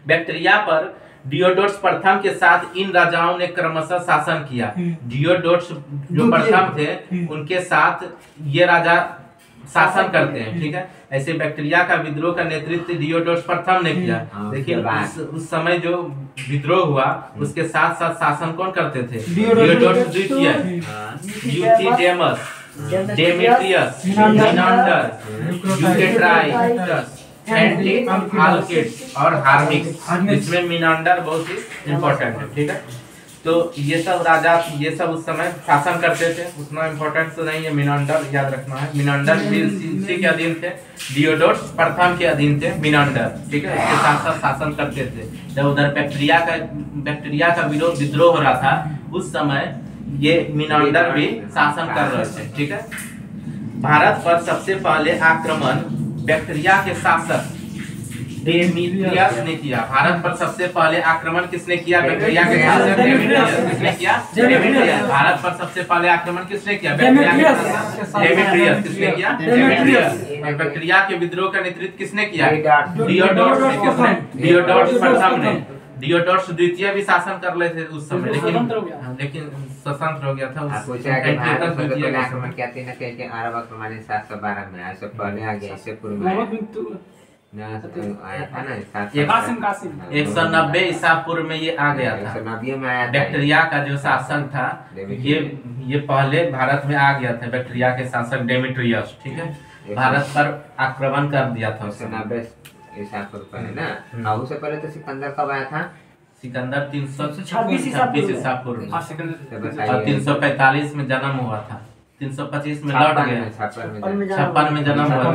A: बैक्ट्रिया पर डियोडोटस प्रथम के साथ इन राजाओं ने क्रमशः शासन किया। डियोडोटस जो प्रथम थे उनके साथ ये राजा शासन करते हैं। ठीक है, ऐसे बैक्ट्रिया का विद्रोह का नेतृत्व डियोडोटस प्रथम ने किया। लेकिन उस समय जो विद्रोह हुआ उसके साथ साथ शासन कौन करते थे? डियोडोटस द्वितीय, यूथिडेमस, डेमेट्रियस, मिनांडर, यूकेट्राइटस, एंटी-हालकिड्स और हार्मिक्स। इसमें मिनांडर बहुत ही इम्पोर्टेंट है। ठीक है, तो ये सब राजा ये सब उस समय शासन करते थे। उतना इम्पोर्टेंट तो नहीं है, मिनांडर याद रखना है। मिनांडर भी इसी के अधीन थे, डियोडोटस प्रथम के अधीन थे मिनांडर। ठीक है, इसके साथ साथ शासन करते थे। जब उधर बैक्ट्रिया का विद्रोह हो रहा था उस समय ये मिनांडर भी शासन कर रहे थे। ठीक है, भारत पर सबसे पहले आक्रमण बैक्ट्रिया के शासक डेमेट्रियस ने किया। भारत पर सबसे पहले आक्रमण किसने किया? बैक्ट्रिया के शासक डेमेट्रियस। किसने किया? डेमेट्रियस। भारत पर सबसे पहले आक्रमण किसने किया? डेमेट्रियस। किसने किया? डेमेट्रियस। बैक्ट्रिया के विद्रोह का नेतृत्व किसने किया? डियोडोटस ने। किसने? डियोडोटस प्रथम ने। डियोडोटस द्वितीय भी शासन कर रहे थे उस समय, लेकिन स्वतंत्र हो गया था।
C: आक्रमण किया था ना के अरब आक्रमण 712 में आया। सब पहले आ गया, इससे पूर्व में आया था ना
A: 190 ईसा पूर्व में ये आ गया था।
C: 190 में आया।
A: बैक्ट्रिया का जो शासन था ये पहले भारत में आ गया था। बैक्ट्रिया के शासक डेमेट्रियस। ठीक है, भारत पर आक्रमण कर दिया था।
C: 190 ईसा पूर्व पहले ना। और उससे पहले तो सिकंदर कब आया था?
A: सिकंदर 326 ईसा पूर्व में, और 345 में जन्म हुआ था। 325 में लौट गया। 56 में जन्म हुआ था।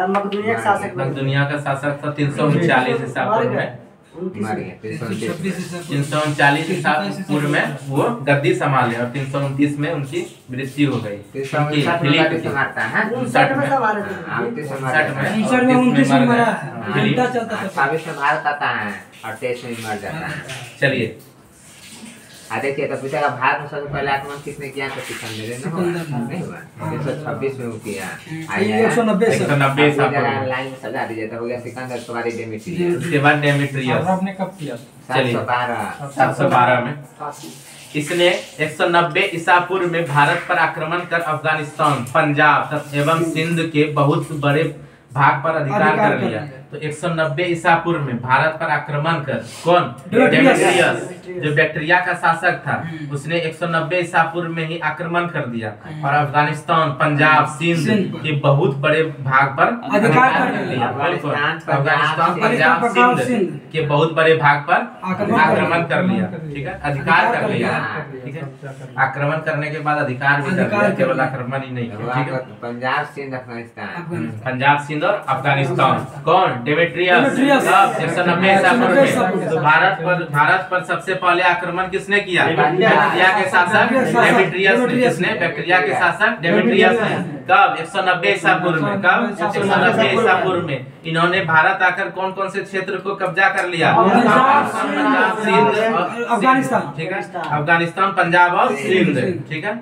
B: मकदूनिया का शासक।
A: मकदूनिया का शासक था 339 ईसा पूर्व में। 339 ईसा पूर्व में वो गद्दी संभाले और 329 में उनकी मृत्यु हो गई।
C: 22 में भारत आता है और 23 में मर जाता है।
A: चलिए
C: देखिए, तो पूछेगा भारत में सबसे पहले आक्रमण किसने किया? तो सिकंदर नहीं हुआ। 326 में वो किया।
A: 190 ईसा पूर्व में
C: लाइन सजा दी जाता हो गया सिकंदर के बाद डेमेट्रियस।
A: उसके बाद डेमेट्रियस।
D: आपने कब किया?
A: 712 में। इसने 190 ईसा पूर्व में भारत पर आक्रमण कर अफगानिस्तान, पंजाब एवं सिंध के बहुत बड़े भाग पर अधिकार कर लिया। तो 190 ईसा पूर्व में भारत पर आक्रमण कर कौन
D: डेमेट्रियस
A: जो बैक्टीरिया का शासक था उसने 190 ईसा पूर्व में ही आक्रमण कर दिया और अफगानिस्तान, पंजाब, सिंध के बहुत बड़े भाग पर
D: अधिकार कर
A: लिया। अफगानिस्तान,
D: पंजाब,
A: पंजाब, सिंध
D: सिंध
A: के बहुत बड़े भाग पर
D: आक्रमण
A: आक्रमण कर लिया। ठीक है, अधिकार कर लिया। ठीक है, आक्रमण करने के बाद अधिकार भी कर लिया, केवल आक्रमण ही नहीं किया। ठीक है,
C: पंजाब, सिंध, अफगानिस्तान,
A: पंजाब, सिंध और अफगानिस्तान। कौन? डेमेट्रियस।
D: डेमेट्रियस।
A: 190 ईसा पूर्व में। तो भारत पर सबसे पहले आक्रमण किसने किया? बैक्टीरिया के शासक डेमेट्रियस ने। किसने? बैक्टीरिया के शासक डेमेट्रियस ने। कब? 190 ईसा पूर्व में। कब? 190 ईसा पूर्व में। इन्होंने भारत आकर कौन कौन से क्षेत्र को कब्जा कर लिया? पंजाब, सिंध और
D: अफगानिस्तान।
A: ठीक है, अफगानिस्तान, पंजाब और सिंध। ठीक है,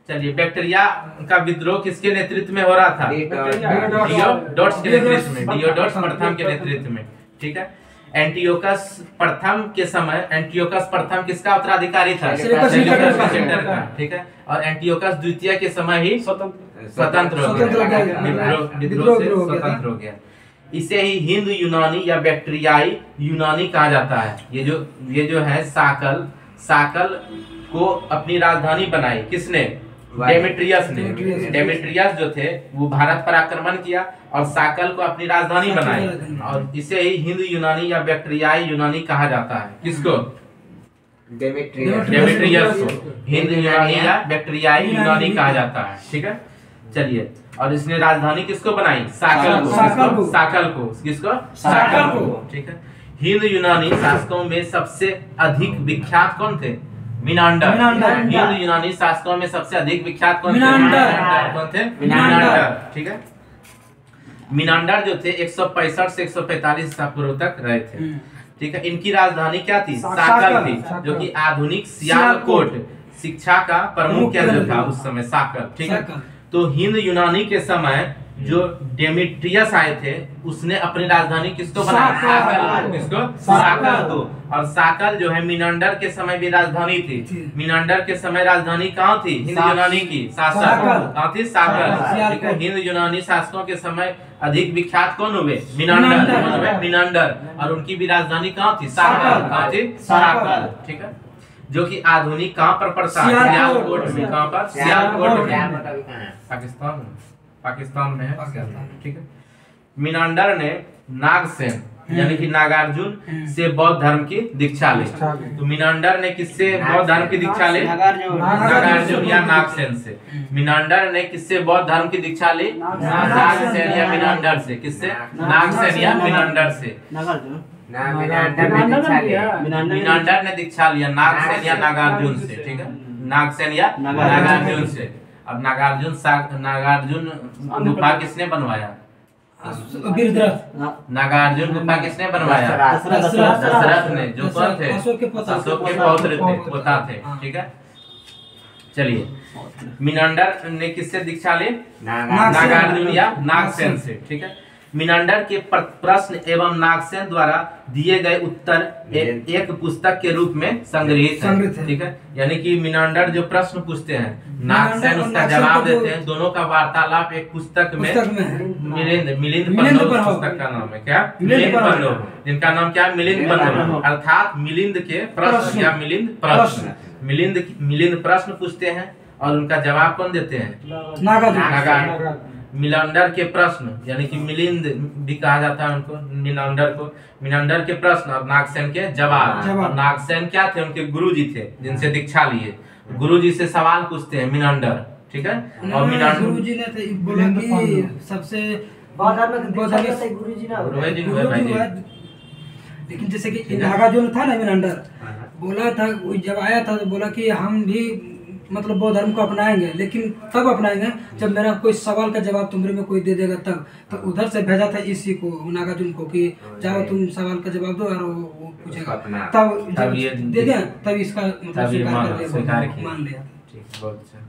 A: चलिए, बैक्टीरिया का विद्रोह किसके नेतृत्व में हो रहा था? डियोडोट्स के नेतृत्व में, डियोडोट्स प्रथम के नेतृत्व में। ठीक है, एंटियोकस प्रथम के समय, एंटियोकस प्रथम किसका उत्तराधिकारी था? सेल्यूकस का। ठीक है, और एंटियोकस द्वितीय के समय ही स्वतंत्र हो गया, विद्रोह से स्वतंत्र हो गया। इसे ही हिंद यूनानी या बैक्टीरियाई यूनानी कहा जाता है। ये जो है साकल को अपनी राजधानी बनाई। किसने? डेमेट्रियस ने। डेमेट्रियस जो थे वो भारत पर आक्रमण किया और साकल को अपनी राजधानी बनाई, और इसे ही हिंद यूनानी या बैक्टीरियाई यूनानी कहा जाता है। किसको? डेमेट्रियस को हिंद यूनानी या बैक्टीरियाई यूनानी कहा जाता है। ठीक है, चलिए, और इसने राजधानी किसको बनाई? साकल को। किसको? साकल को। ठीक है, हिंद यूनानी शासकों में सबसे अधिक विख्यात कौन थे? मिनांडर। हिंद यूनानी शासकों में सबसे अधिक विख्यात कौन थे? कौन थे? मिनांडर। ठीक है, मिनांडर जो थे 165 से 145 ईसा पूर्व तक रहे थे। ठीक है, इनकी राजधानी क्या थी? साकल थी, जो कि आधुनिक सियालकोट शिक्षा का प्रमुख केंद्र था उस समय, साकल। ठीक है, तो हिंद यूनानी के समय जो डेमेट्रियस आए थे उसने अपनी राजधानी किसको बनाया? साकल। किसको? साकल को। और साकल जो है मिनांडर के समय भी राजधानी थी। मिनांडर के समय राजधानी कहाँ थी? हिंद यूनानी की शासक कहाँ थी? साकल। ठीक है, हिंद यूनानी शासकों के समय अधिक विख्यात कौन हुए? मिनांडर। और उनकी भी राजधानी कहाँ थी? साकल। कहाँ थी? साकल। ठीक है, जो कि आधुनिक कहाँ पर पड़ता है? सियालकोट में। कहाँ पर? सियालकोट में, पाकिस्तान में है। ठीक है, मिनांडर ने नागसेन यानी कि नागार्जुन से बौद्ध धर्म की दीक्षा ली। तो मिनांडर ने किससे बौद्ध धर्म की दीक्षा ली? नागार्जुन या नागसेन से। मिनांडर ने किससे बौद्ध धर्म की दीक्षा ली? नागसेन या मिनांडर से। किससे? नागसेन या मिनांडर से। मिनांडर ने दीक्षा लिया नागसेन या नागार्जुन से। ठीक है, नागसेन या नागार्जुन से। अब नागार्जुन गुफा किसने बनवाया? नागार्जुन गुफा किसने बनवाया? दशरथ ने, जो कौन थे? अशोक के पौत्र थे, पोता थे। ठीक है, चलिए, मिनांडर ने किससे दीक्षा ली? नागार्जुन या नागसेन से। ठीक है, मिनांडर के प्रश्न एवं नागसेन द्वारा दिए गए उत्तर एक पुस्तक के रूप में संग्रहित है। ठीक है, यानी कि मिनांडर जो प्रश्न पूछते हैं, नागसेन उसका जवाब देते हैं। दोनों का वार्तालाप एक पुस्तक में मिलिंद पन्नो पुस्तक का नाम है। क्या? मिलिंद पन्नो। जिनका नाम क्या? मिलिंद पन्नो, अर्थात मिलिंद के प्रश्न या मिलिंद प्रश्न। मिलिंद प्रश्न पूछते हैं और उनका जवाब कौन देते हैं? नागार्जुन। मिनांडर के प्रश्न यानी कि मिलिंद भी कहा जाता है उनको, मिनांडर के प्रश्न और नागसेन के जवाब। और नागसेन क्या थे? उनके गुरुजी थे जिनसे दीक्षा लिए। गुरुजी से सवाल पूछते हैं मिनांडर। ठीक है, और मिनांडर
D: गुरुजी ने बोला कि सबसे लेकिन जैसे कि नागार्जुन था ना, मिनांडर बोला था, जब आया था तो बोला कि हम भी मतलब बौद्ध धर्म को अपनाएंगे, लेकिन तब अपनाएंगे जब मेरा कोई सवाल का जवाब तुमरे में कोई दे देगा तब। तो उधर से भेजा था इसी को, नागार्जुन को, कि जाओ तुम सवाल का जवाब दो और वो पूछेगा। तब जब दे दिया तब इसका मतलब स्वीकार मान लिया।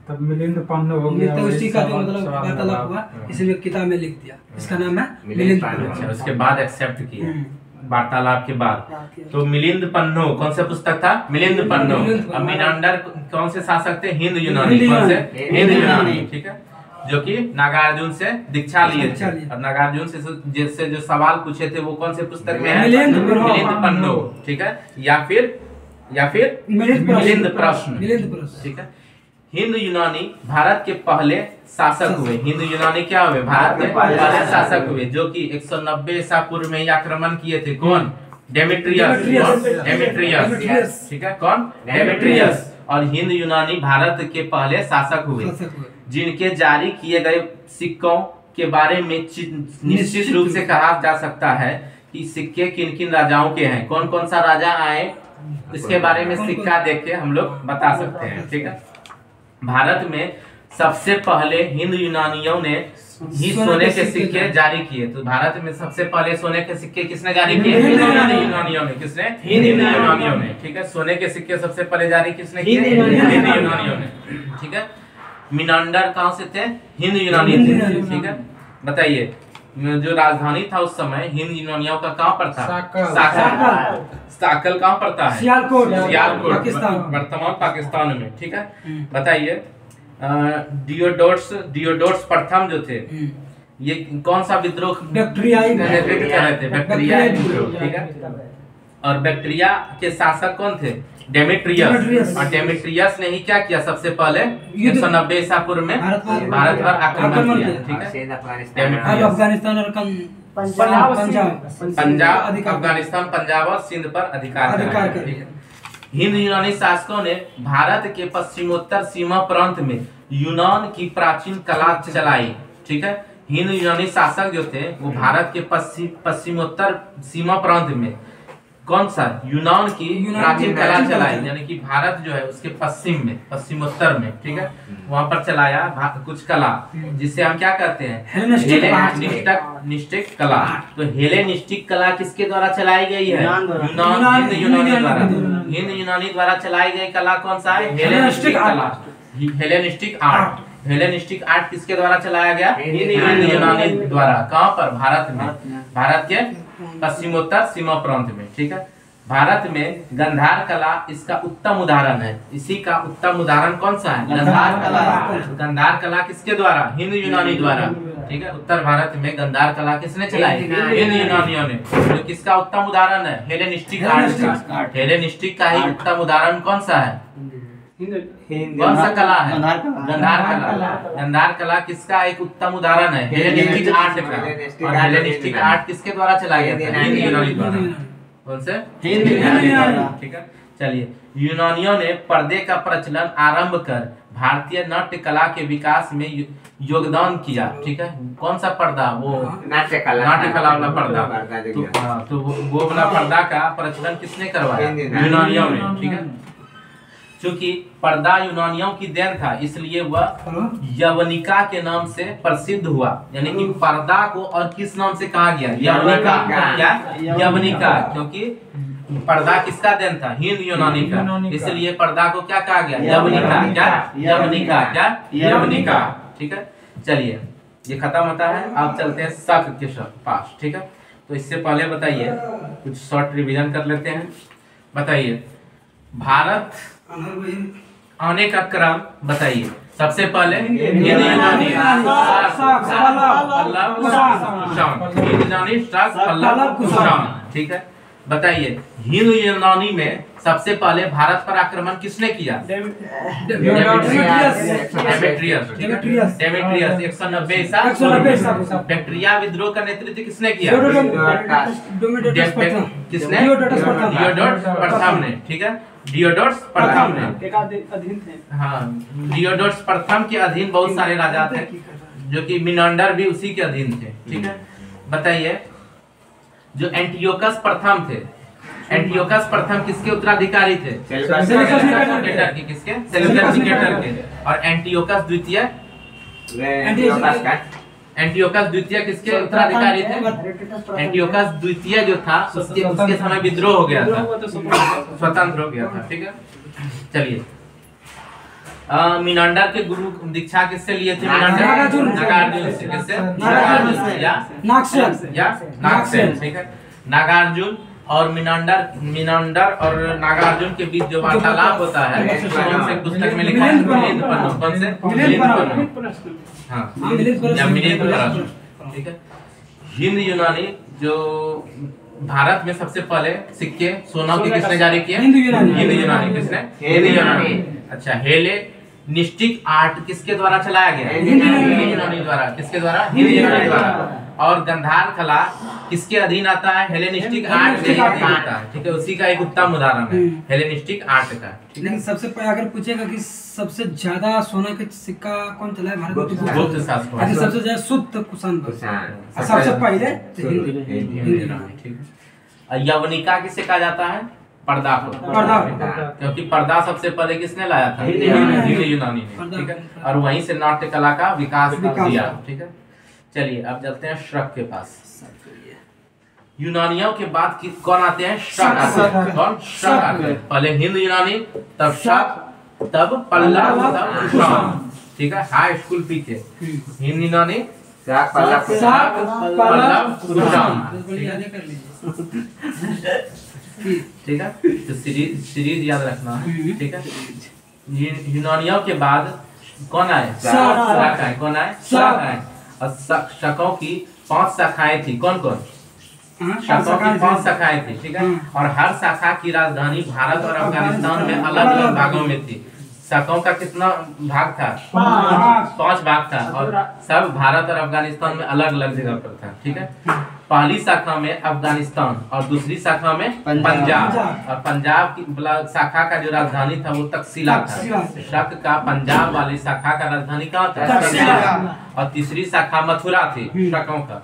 E: तब मिलिंद पन्नो हो गया।
D: तो उसी का जो मतलब वार्तालाप हुआ इसी में किताब में लिख दिया, इसका नाम है मिलिंद पन्नो।
A: उसके बाद एक्सेप्ट किया वार्तालाप के बाद। तो मिलिंद पन्नो कौन सा पुस्तक था? मिलिंद पन्नो। अब मिनांडर कौन से शासक थे? हिंद यूनानी। कौन से? हिंद यूनानी। ठीक है, जो कि नागार्जुन से दीक्षा लिए
D: दीक्षा
A: थे।
D: लिए।
A: और नागार्जुन से जैसे जो सवाल पूछे थे वो कौन से पुस्तक में है?
D: मिलिंद
A: पन्नो, ठीक है, या फिर मिलिंद प्रश्न, ठीक है। हिंद यूनानी भारत के पहले शासक हुए। हिंद यूनानी क्या हुए? भारत के पहले शासक हुए, जो कि 190 ईसा पूर्व में ही आक्रमण किए थे। कौन? डेमेट्रियस, ठीक है, कौन? डेमेट्रियस। और हिंद यूनानी भारत के पहले शासक हुए, जिनके जारी किए गए सिक्कों के बारे में निश्चित रूप से कहा जा सकता है कि सिक्के किन किन राजाओं के हैं। कौन कौन सा राजा आए इसके बारे में सिक्का देख के हम लोग बता सकते हैं, ठीक है। भारत में सबसे पहले हिंद यूनानियों ने ही सोने के सिक्के जारी किए। तो भारत में सबसे पहले सोने के सिक्के किसने जारी किए? हिंद यूनानियों ने। किसने? हिंद यूनानियों ने, ठीक है। सोने के सिक्के सबसे पहले जारी किसने किए? हिंद यूनानियों ने, ठीक है। मिनांडर कहाँ से थे? हिंद यूनानी थे, ठीक है। बताइए, जो राजधानी था उस समय हिंद यूनानियों का कहाँ पर था? साकल कहाँ पड़ता है?
D: सियालकोट,
A: पाकिस्तान, वर्तमान पाकिस्तान में, ठीक है। बताइए, डियोडोट्स प्रथम जो थे, ये कौन सा विद्रोह
D: बैक्ट्रियाई
A: विद्रोह, ठीक है। और बैक्ट्रिया के शासक कौन थे? डेमेट्रियस। और डेमेट्रियस ने ही क्या किया? सबसे पहले 190 ईसा पूर्व में भारत पर आक्रमण किया, ठीक है।
D: अफगानिस्तान और
A: पंजाब, अफगानिस्तान, पंजाब और सिंध पर अधिकार किया। हिंद यूनानी शासकों ने भारत के पश्चिमोत्तर सीमा प्रांत में यूनान की प्राचीन कला चलाई, ठीक है। हिंद यूनानी शासक जो थे वो भारत के पश्चिमोत्तर सीमा प्रांत में कौन सा? यूनान की प्राचीन कला चलाई, यानी कि भारत जो है उसके पश्चिम में, पश्चिमोत्तर में, ठीक है, वहां पर चलाया कुछ कला, जिसे हम क्या कहते हैं? हेलेनिस्टिक कला। तो हेलेनिस्टिक कला किसके द्वारा चलाई गई है? हिंद यूनानी द्वारा। हिंद यूनानी द्वारा चलाई गई कला कौन सा है? हेलेनिस्टिक कला, हेलेनिस्टिक आर्ट। हेलेनिस्टिक आर्ट किसके द्वारा चलाया गया? हिंद यूनानी द्वारा। कहाँ पर? भारत में, भारत के पश्चिमोत्तर सीमा प्रांत में, ठीक है। भारत में गंधार कला इसका उत्तम उदाहरण है। इसी का उत्तम उदाहरण कौन सा है? गंधार कला। गंधार कला किसके द्वारा? हिंद यूनानी द्वारा, ठीक है। उत्तर भारत में गंधार कला किसने चलाई? हिंद यूनानियों ने। तो किसका उत्तम उदाहरण है? हेलेनिस्टिक आर्ट का। हेलेनिस्टिक का ही उत्तम उदाहरण कौन सा है? कौन सा कला है? गंधार कला। गंधार कला किसका एक उत्तम उदाहरण है? हेलेनिस्टिक आर्ट का। और हेलेनिस्टिक आर्ट किसके द्वारा चलाया गया था? हिंद यूनानी द्वारा। कौन से? हिंद यूनानी, ठीक है। चलिए, यूनानियों ने पर्दे का प्रचलन आरंभ कर भारतीय नाट्य कला के विकास में योगदान किया, ठीक है। कौन सा पर्दा? वो नाट्य कला वाला पर्दा। तो वो वाला पर्दा का प्रचलन किसने करवाया? यूनानियों ने, ठीक है। क्योंकि पर्दा यूनानियों की देन था, इसलिए वह यवनिका के नाम से प्रसिद्ध हुआ। यानी कि पर्दा को और किस नाम से कहा गया? यवनिका। क्या? यवनिका, क्योंकि पर्दा किसका देन था? हिंद यूनानी का, इसलिए पर्दा को क्या कहा गया? यवनिका। क्या? यवनिका। क्या? यवनिका, ठीक है। चलिए, ये खत्म होता है। अब चलते हैं शक के पास, ठीक है। तो इससे पहले बताइए, कुछ शॉर्ट रिवीजन कर लेते हैं। बताइए, भारत आने का क्रम बताइए। सबसे पहले हिंद यूनानी, ठीक है। बताइए, हिंद यूनानी में सबसे पहले भारत पर आक्रमण किसने किया? डेमेट्रियस 190 ईसा। बैक्ट्रिया विद्रोह का नेतृत्व किसने किया? किसने? डियोडोट्स प्रथम ने, ठीक है। डियोडोट्स प्रथम ने, हाँ, डियोडोट्स प्रथम के अधीन बहुत सारे राजा थे, जो कि मिनांडर भी उसी के अधीन थे, ठीक है। बताइए, जो एंटियोकस प्रथम थे, एंटियोकस प्रथम किसके उत्तराधिकारी थे? सेल्यूकस के। किसके? सेल्यूकस के। और एंटियोकस द्वितीय, एंटियोकस द्वितीय किसके उत्तराधिकारी थे? एंटियोकस द्वितीय जो था उसके समय विद्रोह हो गया था, स्वतंत्र हो गया था, ठीक है। चलिए, मिनांडर के गुरु दीक्षा किससे लिए थे? नागार्जुन से। किससे? नागार्जुन या नागसेन, ठीक है। नागार्जुन और मिनांडर और नागार्जुन के बीच जो वार्तालाप होता है कौन से पुस्तक में लिखा है? मिलिंद पन्नु। कौन से? मिलिंद पन्नु। हाँ, या मिलिंद पन्नु। ठीक है। हिंद यूनानी जो भारत में सबसे पहले सिक्के सोना के किसने जारी किए? हिंद यूनानी। किसने? हिंद यूनानी। अच्छा, हेलेनिस्टिक आर्ट किसके द्वारा चलाया गया? हिंद यूनानी द्वारा। किसके द्वारा? हिंद यूनानी द्वारा। और गंधार कला किसके अधीन आता है? हेलेनिस्टिक आर्ट के अधीन आता है। ठीक है, उसी का एक उत्तम उदाहरण है हेलेनिस्टिक आर्ट का।
D: लेकिन सबसे पहले अगर पूछेगा कि सबसे ज्यादा सोना के सिक्का कौन चलाया भारत में?
A: गुप्त शासक।
D: सबसे ज्यादा शुद्ध कुषाण सबसे पहले
A: ठीक है। यवनिका किसे कहा जाता है? पर्दा को। क्योंकि पर्दा सबसे पहले किसने लाया था? हिंद यूनानी ने। ठीक है, और वहीं से नाट्य कला का विकास किया। ठीक है, चलिए अब चलते हैं शक के पास। यूनानियों के बाद कौन आते हैं? शक। कौन? शक आते हैं। पहले हिंद यूनानी, तब शक, तब पल्लव, तब कुषाण। ठीक है, हाई स्कूल पीछे हिंद यूनानी, पल्लव, कुषाण। ठीक है, तो सीरीज याद रखना है। ठीक है, यूनानियों के बाद कौन आए? शक आए। कौन आए? शक आए। और शकों की 5 शाखाएं थी। कौन कौन? शकों की 5 शाखाएं थी। ठीक है, और हर शाखा की राजधानी भारत और अफगानिस्तान में अलग अलग भागों में थी। शकों का कितना भाग था? 5 भाग था, और सब भारत और अफगानिस्तान में अलग अलग जगह पर था। ठीक है, पहली शाखा में अफगानिस्तान और दूसरी शाखा में पंजाब। और पंजाब की शाखा का जो राजधानी था वो तक्षशिला था। शक का पंजाब वाली शाखा का राजधानी कहाँ था? तक्षशिला। और तीसरी शाखा मथुरा थी शकों का।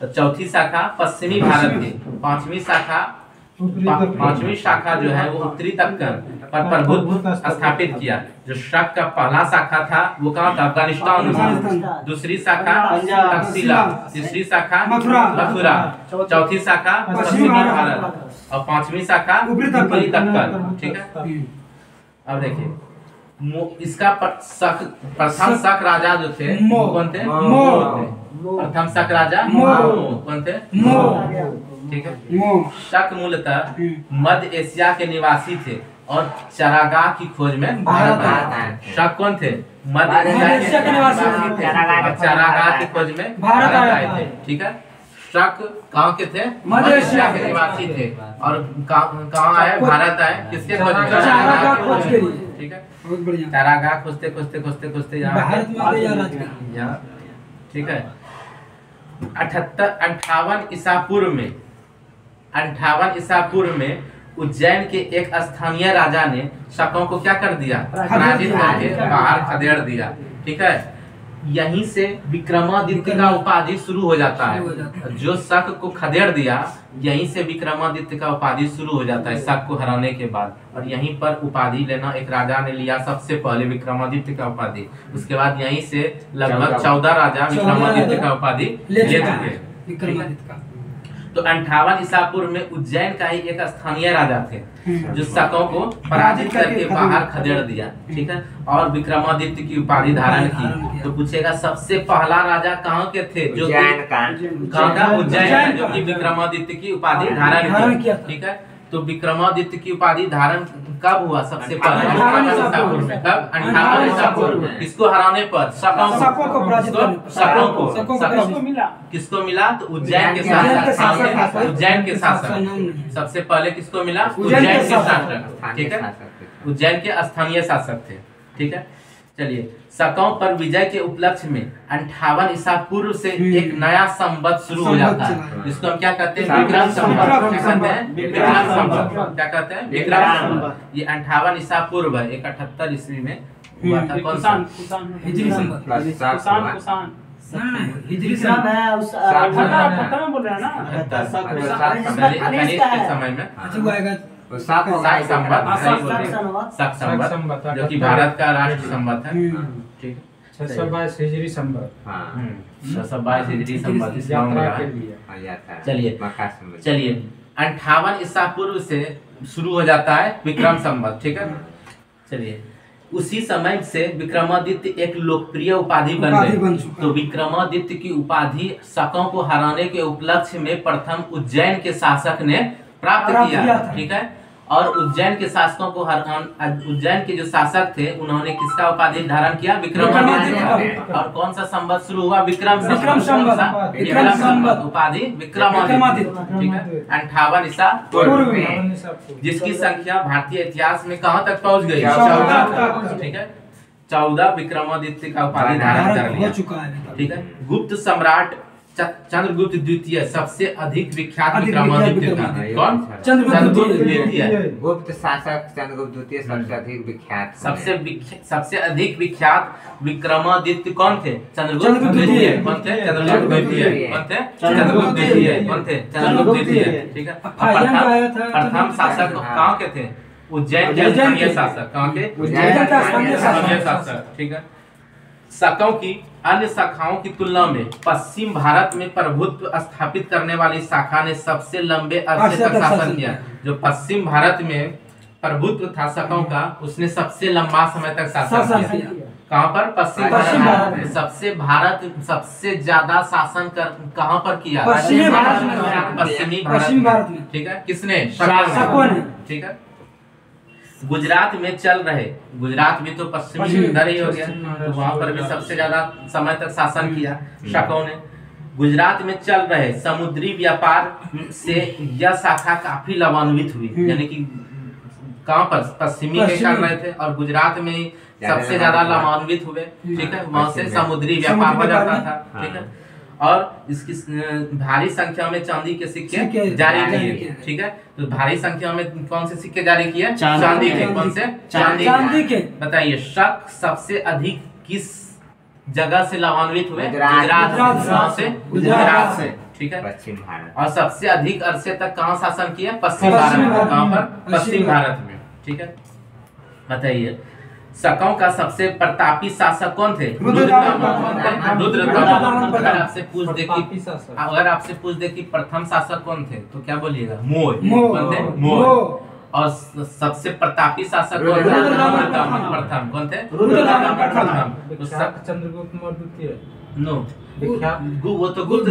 A: चौथी शाखा पश्चिमी भारत थी। पांचवी शाखा जो है वो उत्तरी दक्कन पर प्रभुत्व स्थापित किया। जो शक का पहला शाखा था वो कहाँ था? अफगानिस्तान में। दूसरी शाखा तक्षशिला, तीसरी शाखा मथुरा, चौथी शाखा पश्चिमी भारत, और 5वीं शाखा उत्तरी दक्कन। ठीक है, अब देखिए इसका प्रथम शक राजा जो थे कौन थे? प्रथम शक राजा कौन थे? ठीक है, शक मूलतः मध्य एशिया के निवासी थे और चारागाह की खोज में भारत आए। शक कौन थे? मध्य एशिया के निवासी थे, चारागाह की खोज में भारत आए थे। ठीक है, शक कहाँ के थे? मध्य एशिया के निवासी थे और कहाँ आए? भारत आए। किसके खोज में? चारागाह खोज के लिए। ठीक है, चारागाह खोजते खोजते खोजते खोजते यहाँ। ठीक है, 58 ईसा पूर्व में उज्जैन के एक स्थानीय राजा ने शकों को क्या कर दिया? पराजित करके बाहर खदेड़ दिया। ठीक है, यहीं से विक्रमादित्य का उपाधि शुरू हो जाता है। जो शक को खदेड़ दिया, यहीं से विक्रमादित्य का उपाधि शुरू हो जाता है शक को हराने के बाद। और यहीं पर उपाधि लेना एक राजा ने लिया सबसे पहले, विक्रमादित्य का उपाधि। उसके बाद यहीं से लगभग 14 राजा विक्रमादित्य का उपाधि ले चुके। तो 58 ईसा पूर्व में उज्जैन का ही एक स्थानीय राजा थे जो शकों को पराजित करके बाहर खदेड़ दिया। ठीक है, और विक्रमादित्य की उपाधि धारण की। तो पूछेगा सबसे पहला राजा कहाँ के थे? जो कहाँ का? उज्जैन, जो कि विक्रमादित्य की उपाधि धारण किया। ठीक है, तो विक्रमादित्य की उपाधि धारण कब हुआ? सबसे पहले 58 ईसा पूर्व में। कब? 58 ईसा पूर्व में। किसको हराने पर? शकों को। किसको मिला? तो उज्जैन के शासक। उज्जैन के शासक सबसे पहले किसको मिला? उज्जैन के शासक। ठीक है, उज्जैन के स्थानीय शासक थे। ठीक है, चलिए शकों पर विजय के उपलक्ष्य में 58 ईसा पूर्व से एक नया संवत शुरू हो जाता है, जिसको हम क्या कहते हैं? विक्रम संवत। क्या कहते हैं? विक्रम संवत। क्या कहते हैं? विक्रम संवत। ये 58 ईसा पूर्व है, 78 ईस्वी में हुआ था। कौन सा?
D: हिजरी संवत।
B: हिजरी विक्रम है उस
E: बोल रहे हैं ना।
A: समय में
C: शक
A: संवत जो कि भारत का राष्ट्र संवत है। ठीक है,
E: 622 हिजरी संवत।
A: 622 हिजरी संवत इस नाम में है। चलिए 58 ईसा पूर्व से शुरू हो जाता है विक्रम संवत। ठीक है, चलिए उसी समय से विक्रमादित्य एक लोकप्रिय उपाधि बन गई। तो विक्रमादित्य की उपाधि शकों को हराने के उपलक्ष्य में प्रथम उज्जैन के शासक ने प्राप्त
D: किया
A: किया।
D: था।
A: ठीक है। और उज्जैन के शासकों को उज्जैन के जो शासक थे उन्होंने किसका उपाधि धारण किया? विक्रमादित्य का। और कौन सा संवत शुरू हुआ? विक्रम संवत। उपाधि विक्रमादित्य। ठीक है। 58 ईसा पूर्व में, जिसकी संख्या भारतीय इतिहास में कहां तक पहुंच गई? 14। ठीक है। 14 विक्रमादित्य का उपाधि धारण कर लिया। ठीक है। गुप्त सम्राट चंद्रगुप्त द्वितीय सबसे अधिक विख्यात विक्रमादित्य था। कौन? चंद्रगुप्त द्वितीय।
C: गुप्त शासक चंद्रगुप्त द्वितीय सबसे अधिक विख्यात।
A: सबसे अधिक विख्यात विक्रमादित्य कौन थे? चंद्रगुप्त द्वितीय। कौन थे? चंद्रगुप्त द्वितीय। कौन थे? चंद्रगुप्त द्वितीय। कौन थे? चंद्रगुप्त द्वितीय। ठीक है। प्रथम शासक कहाँ के थे? उज्जैन के स्थानीय शासक। कहाँ के?
D: उज्जैन का स्थानीय
A: शासक। ठीक है। शाखाओं की अन्य शाखाओं की तुलना में पश्चिम भारत में प्रभुत्व स्थापित करने वाली शाखा ने सबसे लंबे अरसे तक शासन किया। जो पश्चिम भारत में प्रभुत्व था शाखाओं का, उसने सबसे लंबा समय तक शासन किया। कहाँ पर? पश्चिम भारत में। सबसे ज्यादा शासन कहाँ पर किया?
D: पश्चिमी भारत में।
A: ठीक है। किसने? शाकों ने। ठीक है। गुजरात में चल रहे, गुजरात भी तो पश्चिमी इधर ही हो गया, तो वहां पर भी सबसे ज्यादा समय तक शासन किया शाकों ने। गुजरात में चल रहे समुद्री व्यापार से यह शाखा काफी लाभान्वित हुई। यानी कि कहाँ पर? पश्चिमी में कर रहे थे और गुजरात में सबसे ज्यादा लाभान्वित हुए। ठीक है। वहां से समुद्री व्यापार हो जाता था। ठीक है। और इसकी भारी संख्या में चांदी के सिक्के जारी किए। ठीक है। तो भारी संख्या में कौन से सिक्के जारी किए? चांदी के। कौन से? चांदी के। बताइए, शक सबसे अधिक किस जगह से लाभान्वित हुए? गुजरात से। ठीक है।
C: पश्चिम भारत।
A: और सबसे अधिक अरसे तक कहाँ शासन किया? पश्चिम भारत में। कहाँ पर? पश्चिम भारत में। ठीक है। बताइए, शाकों का सबसे प्रतापी शासक कौन थे? रुद्रदामन। अगर आपसे पूछ दे कि प्रथम शासक कौन थे तो क्या बोलिएगा? मोय। और सबसे प्रतापी शासक कौन थे? रुद्रदामन प्रथम। कौन थे? रुद्रदामन प्रथम।
E: चंद्रगुप्त मौर्य द्वितीय।
A: नो, वो तो गुप्त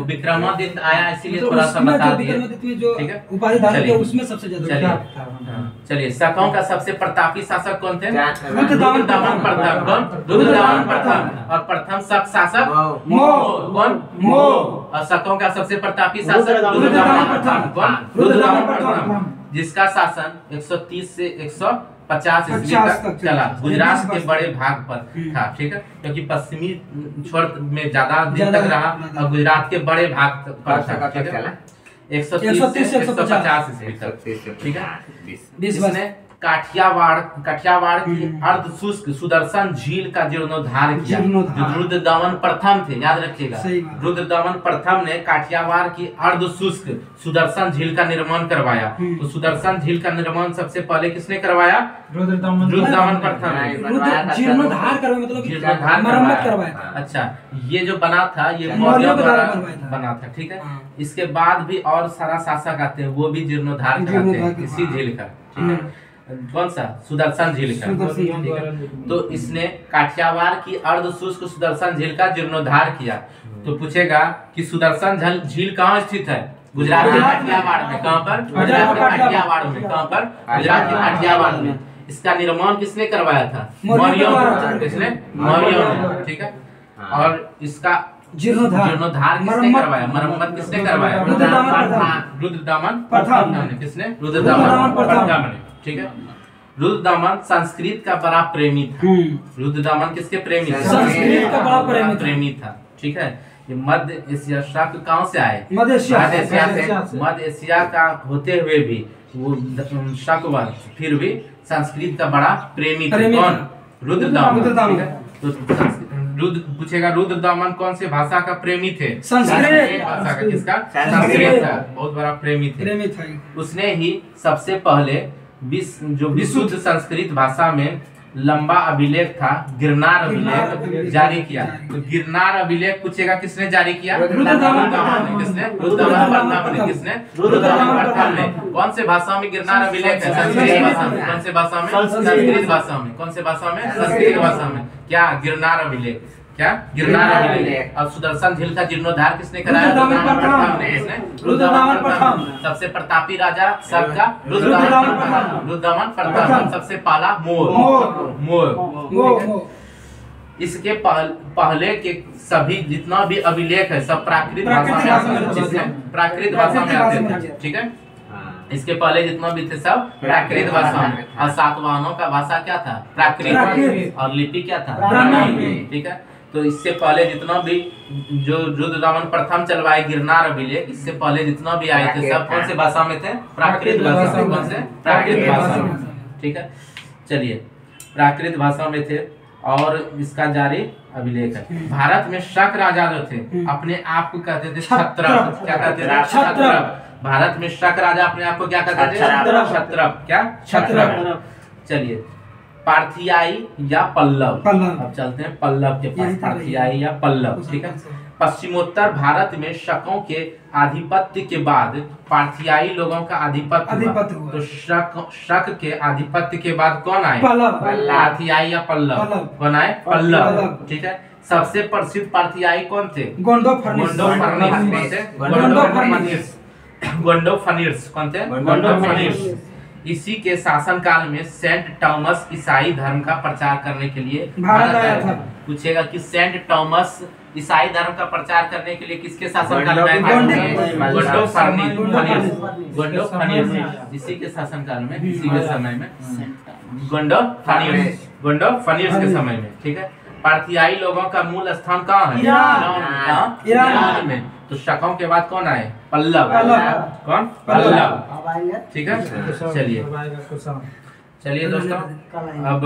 A: विक्रमादित्य आया, इसीलिए थोड़ा सा बता दिए। ठीक है।
D: उपाधि धारण किया, उसमें सबसे ज्यादा।
A: चलिए, शाकों का सबसे प्रतापी शासक कौन थे?
D: रुद्रदामन
A: प्रथम। कौन? रुद्रदामन प्रथम। और प्रथम शासक कौन? और शाकों का सबसे प्रतापी शासक रुद्रदामन प्रथम। कौन? रुद्रदामन प्रथम, जिसका शासन 130 से 150 ईस्वी तक चला। गुजरात के बड़े भाग पर था। ठीक है। क्योंकि पश्चिमी छोर में ज्यादा दिन तक रहा और गुजरात के बड़े भाग पर था। ठीक है। 130 से 150 ईस्वी तक। ठीक है। इसने काठियावाड़ की अर्ध शुष्क सुदर्शन झील का जीर्णोद्धार किया। रुद्रदामन प्रथम थे, याद रखिएगा। रुद्रदामन प्रथम ने काठियावाड़ की अर्ध शुष्क सुदर्शन झील का निर्माण करवाया। तो सुदर्शन झील का निर्माण सबसे पहले किसने करवाया? रुद्रदामन प्रथम ने।
D: जीर्णोद्धार करवाया, मतलब मरम्मत करवाया।
A: अच्छा, ये जो बना था ये मौर्यों द्वारा बना था। ठीक है। इसके बाद भी और सारा शासक आते हैं, वो भी जीर्णोद्धार कराते हैं इसी झील का। ठीक है। कौन सा? सुदर्शन झील का। तो इसने काठियावाड़ की अर्ध शुष्क सुदर्शन झील का जीर्णोद्धार किया। तो पूछेगा कि सुदर्शन झील कहाँ स्थित है? गुजरात के काठियावाड़ में। कहाँ पर? गुजरात के काठियावाड़ में। कहाँ पर? गुजरात के काठियावाड़ में। इसका निर्माण किसने करवाया था? मौर्यों ने। किसने? मौर्यों ने। ठीक है। और इसका जीर्णोद्धार किसने करवाया? मरम्मत किसने करवाया? रुद्रदामन प्रथम ने। किसने? रुद्रदामन प्रथम ने। ठीक है। रुद्रदामन संस्कृत का बड़ा प्रेमी था। रुद्रदामन किसके प्रेमी थे?
D: संस्कृत का बड़ा
A: प्रेमी था। ठीक है। ये मध्य एशिया शाक कहाँ से आए?
D: मध्य एशिया
A: से। मध्य एशिया का होते हुए भी वो शाकवाद फिर भी संस्कृत का बड़ा प्रेमी था। कौन? रुद्रदामन। तो पूछेगा रुद्रदामन कौन से भाषा का प्रेमी थे?
D: संस्कृत
A: भाषा का। किसका? संस्कृत का बहुत बड़ा प्रेमी थे। उसने ही सबसे पहले जो विशुद्ध संस्कृत भाषा में लंबा अभिलेख था, गिरनार अभिलेख जारी किया। तो गिरनार अभिलेख पूछेगा किसने जारी किया? रुद्रदामन ने। किसने? रुद्रदामन प्रथम ने। किसने? रुद्रदामन प्रथम ने। कौन से भाषा में गिरनार अभिलेख है? संस्कृत भाषा में। कौन से भाषा में? संस्कृत भाषा में। कौन से भाषा में? संस्कृत भाषा में। क्या? गिरनार अभिलेख। क्या गिरनार
C: गिरनार
A: अभिलेख। अब सुदर्शन झील का जीर्णोद्धार किसने कराया?
D: रुद्रदामन प्रथम
A: ने। इसने
D: रुद्रदामन प्रथम।
A: सबसे प्रतापी राजा सबका
D: रुद्रदामन प्रथम।
A: रुद्रदामन प्रथम। सबसे पहला मोर।
D: मोर।
A: इसके पहले के सभी जितना भी अभिलेख है सब प्राकृत भाषा में आते थे। ठीक है, इसके पहले जितना भी थे सब प्राकृत भाषा में, और सातवाहनों का भाषा क्या था? प्राकृत, और लिपि क्या था? ब्राह्मणी। ठीक है, तो इससे पहले जितना भी जो रुद्रदामन प्रथम चलवाए गिरनार अभिलेख, इससे पहले जितना भी आए थे सब कौन से भाषा में थे? प्राकृत भाषा में। कौन से? प्राकृत भाषा में। ठीक है, चलिए प्राकृत भाषा में थे। और इसका जारी अभिलेख है। भारत में शक राजा जो थे अपने आप को कहते थे क्षत्रप। क्या कहते थे? क्षत्रप। भारत में शक राजा अपने आप को क्या कहते थे? क्षत्रप। क्या? क्षत्रप। चलिए पार्थियाई या पल्लव। अब चलते हैं पल्लव के पास। पार्थियाई या पल्लव। ठीक है, पश्चिमोत्तर भारत में शकों के आधिपत्य के बाद पार्थियाई लोगों का आधिपत्य हुआ। तो शक के आधिपत्य के बाद कौन आए? पार्थियाई या पल्लव। कौन आए? पल्लव। ठीक है, सबसे प्रसिद्ध पार्थियाई कौन थे? गोंडोफर्निस। कौन थे? गोंडोफर्निस। इसी के शासनकाल में सेंट थॉमस ईसाई धर्म का प्रचार करने के लिए भारत आया था। पूछेगा कि सेंट थॉमस ईसाई धर्म का प्रचार करने के लिए किसके शासनकाल में? गोंडोफर्निस। इसी के शासनकाल में, इसी के समय में गोंडोफर्निस के समय में। ठीक है, पार्थियाई लोगों का मूल स्थान कहाँ है? ईरान में। तो शकों के बाद कौन आए? पल्लव। कौन? पल्लव। ठीक है, चलिए दोस्तों, अब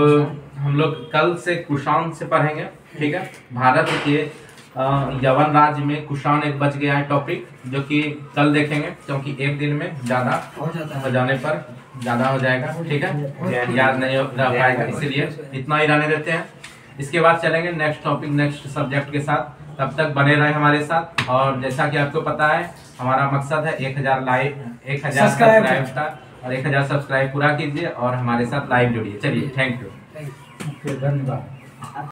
A: हम लोग कल से कुषाण से पढ़ेंगे। ठीक है, भारत के यवन राज्य में कुषाण एक बच गया है टॉपिक, जो कि कल देखेंगे, क्योंकि एक दिन में ज्यादा हो जाने पर ज्यादा हो जाएगा। ठीक है, याद नहीं रह पाएगा, इसीलिए इतना ही रहने देते हैं। इसके बाद चलेंगे नेक्स्ट टॉपिक, नेक्स्ट सब्जेक्ट के साथ। तब तक बने रहे हमारे साथ। और जैसा कि आपको पता है हमारा मकसद है 1000 सब्सक्राइब का, और 1000 सब्सक्राइब पूरा कीजिए और हमारे साथ लाइव जुड़िए। चलिए, थैंक यू,
E: धन्यवाद।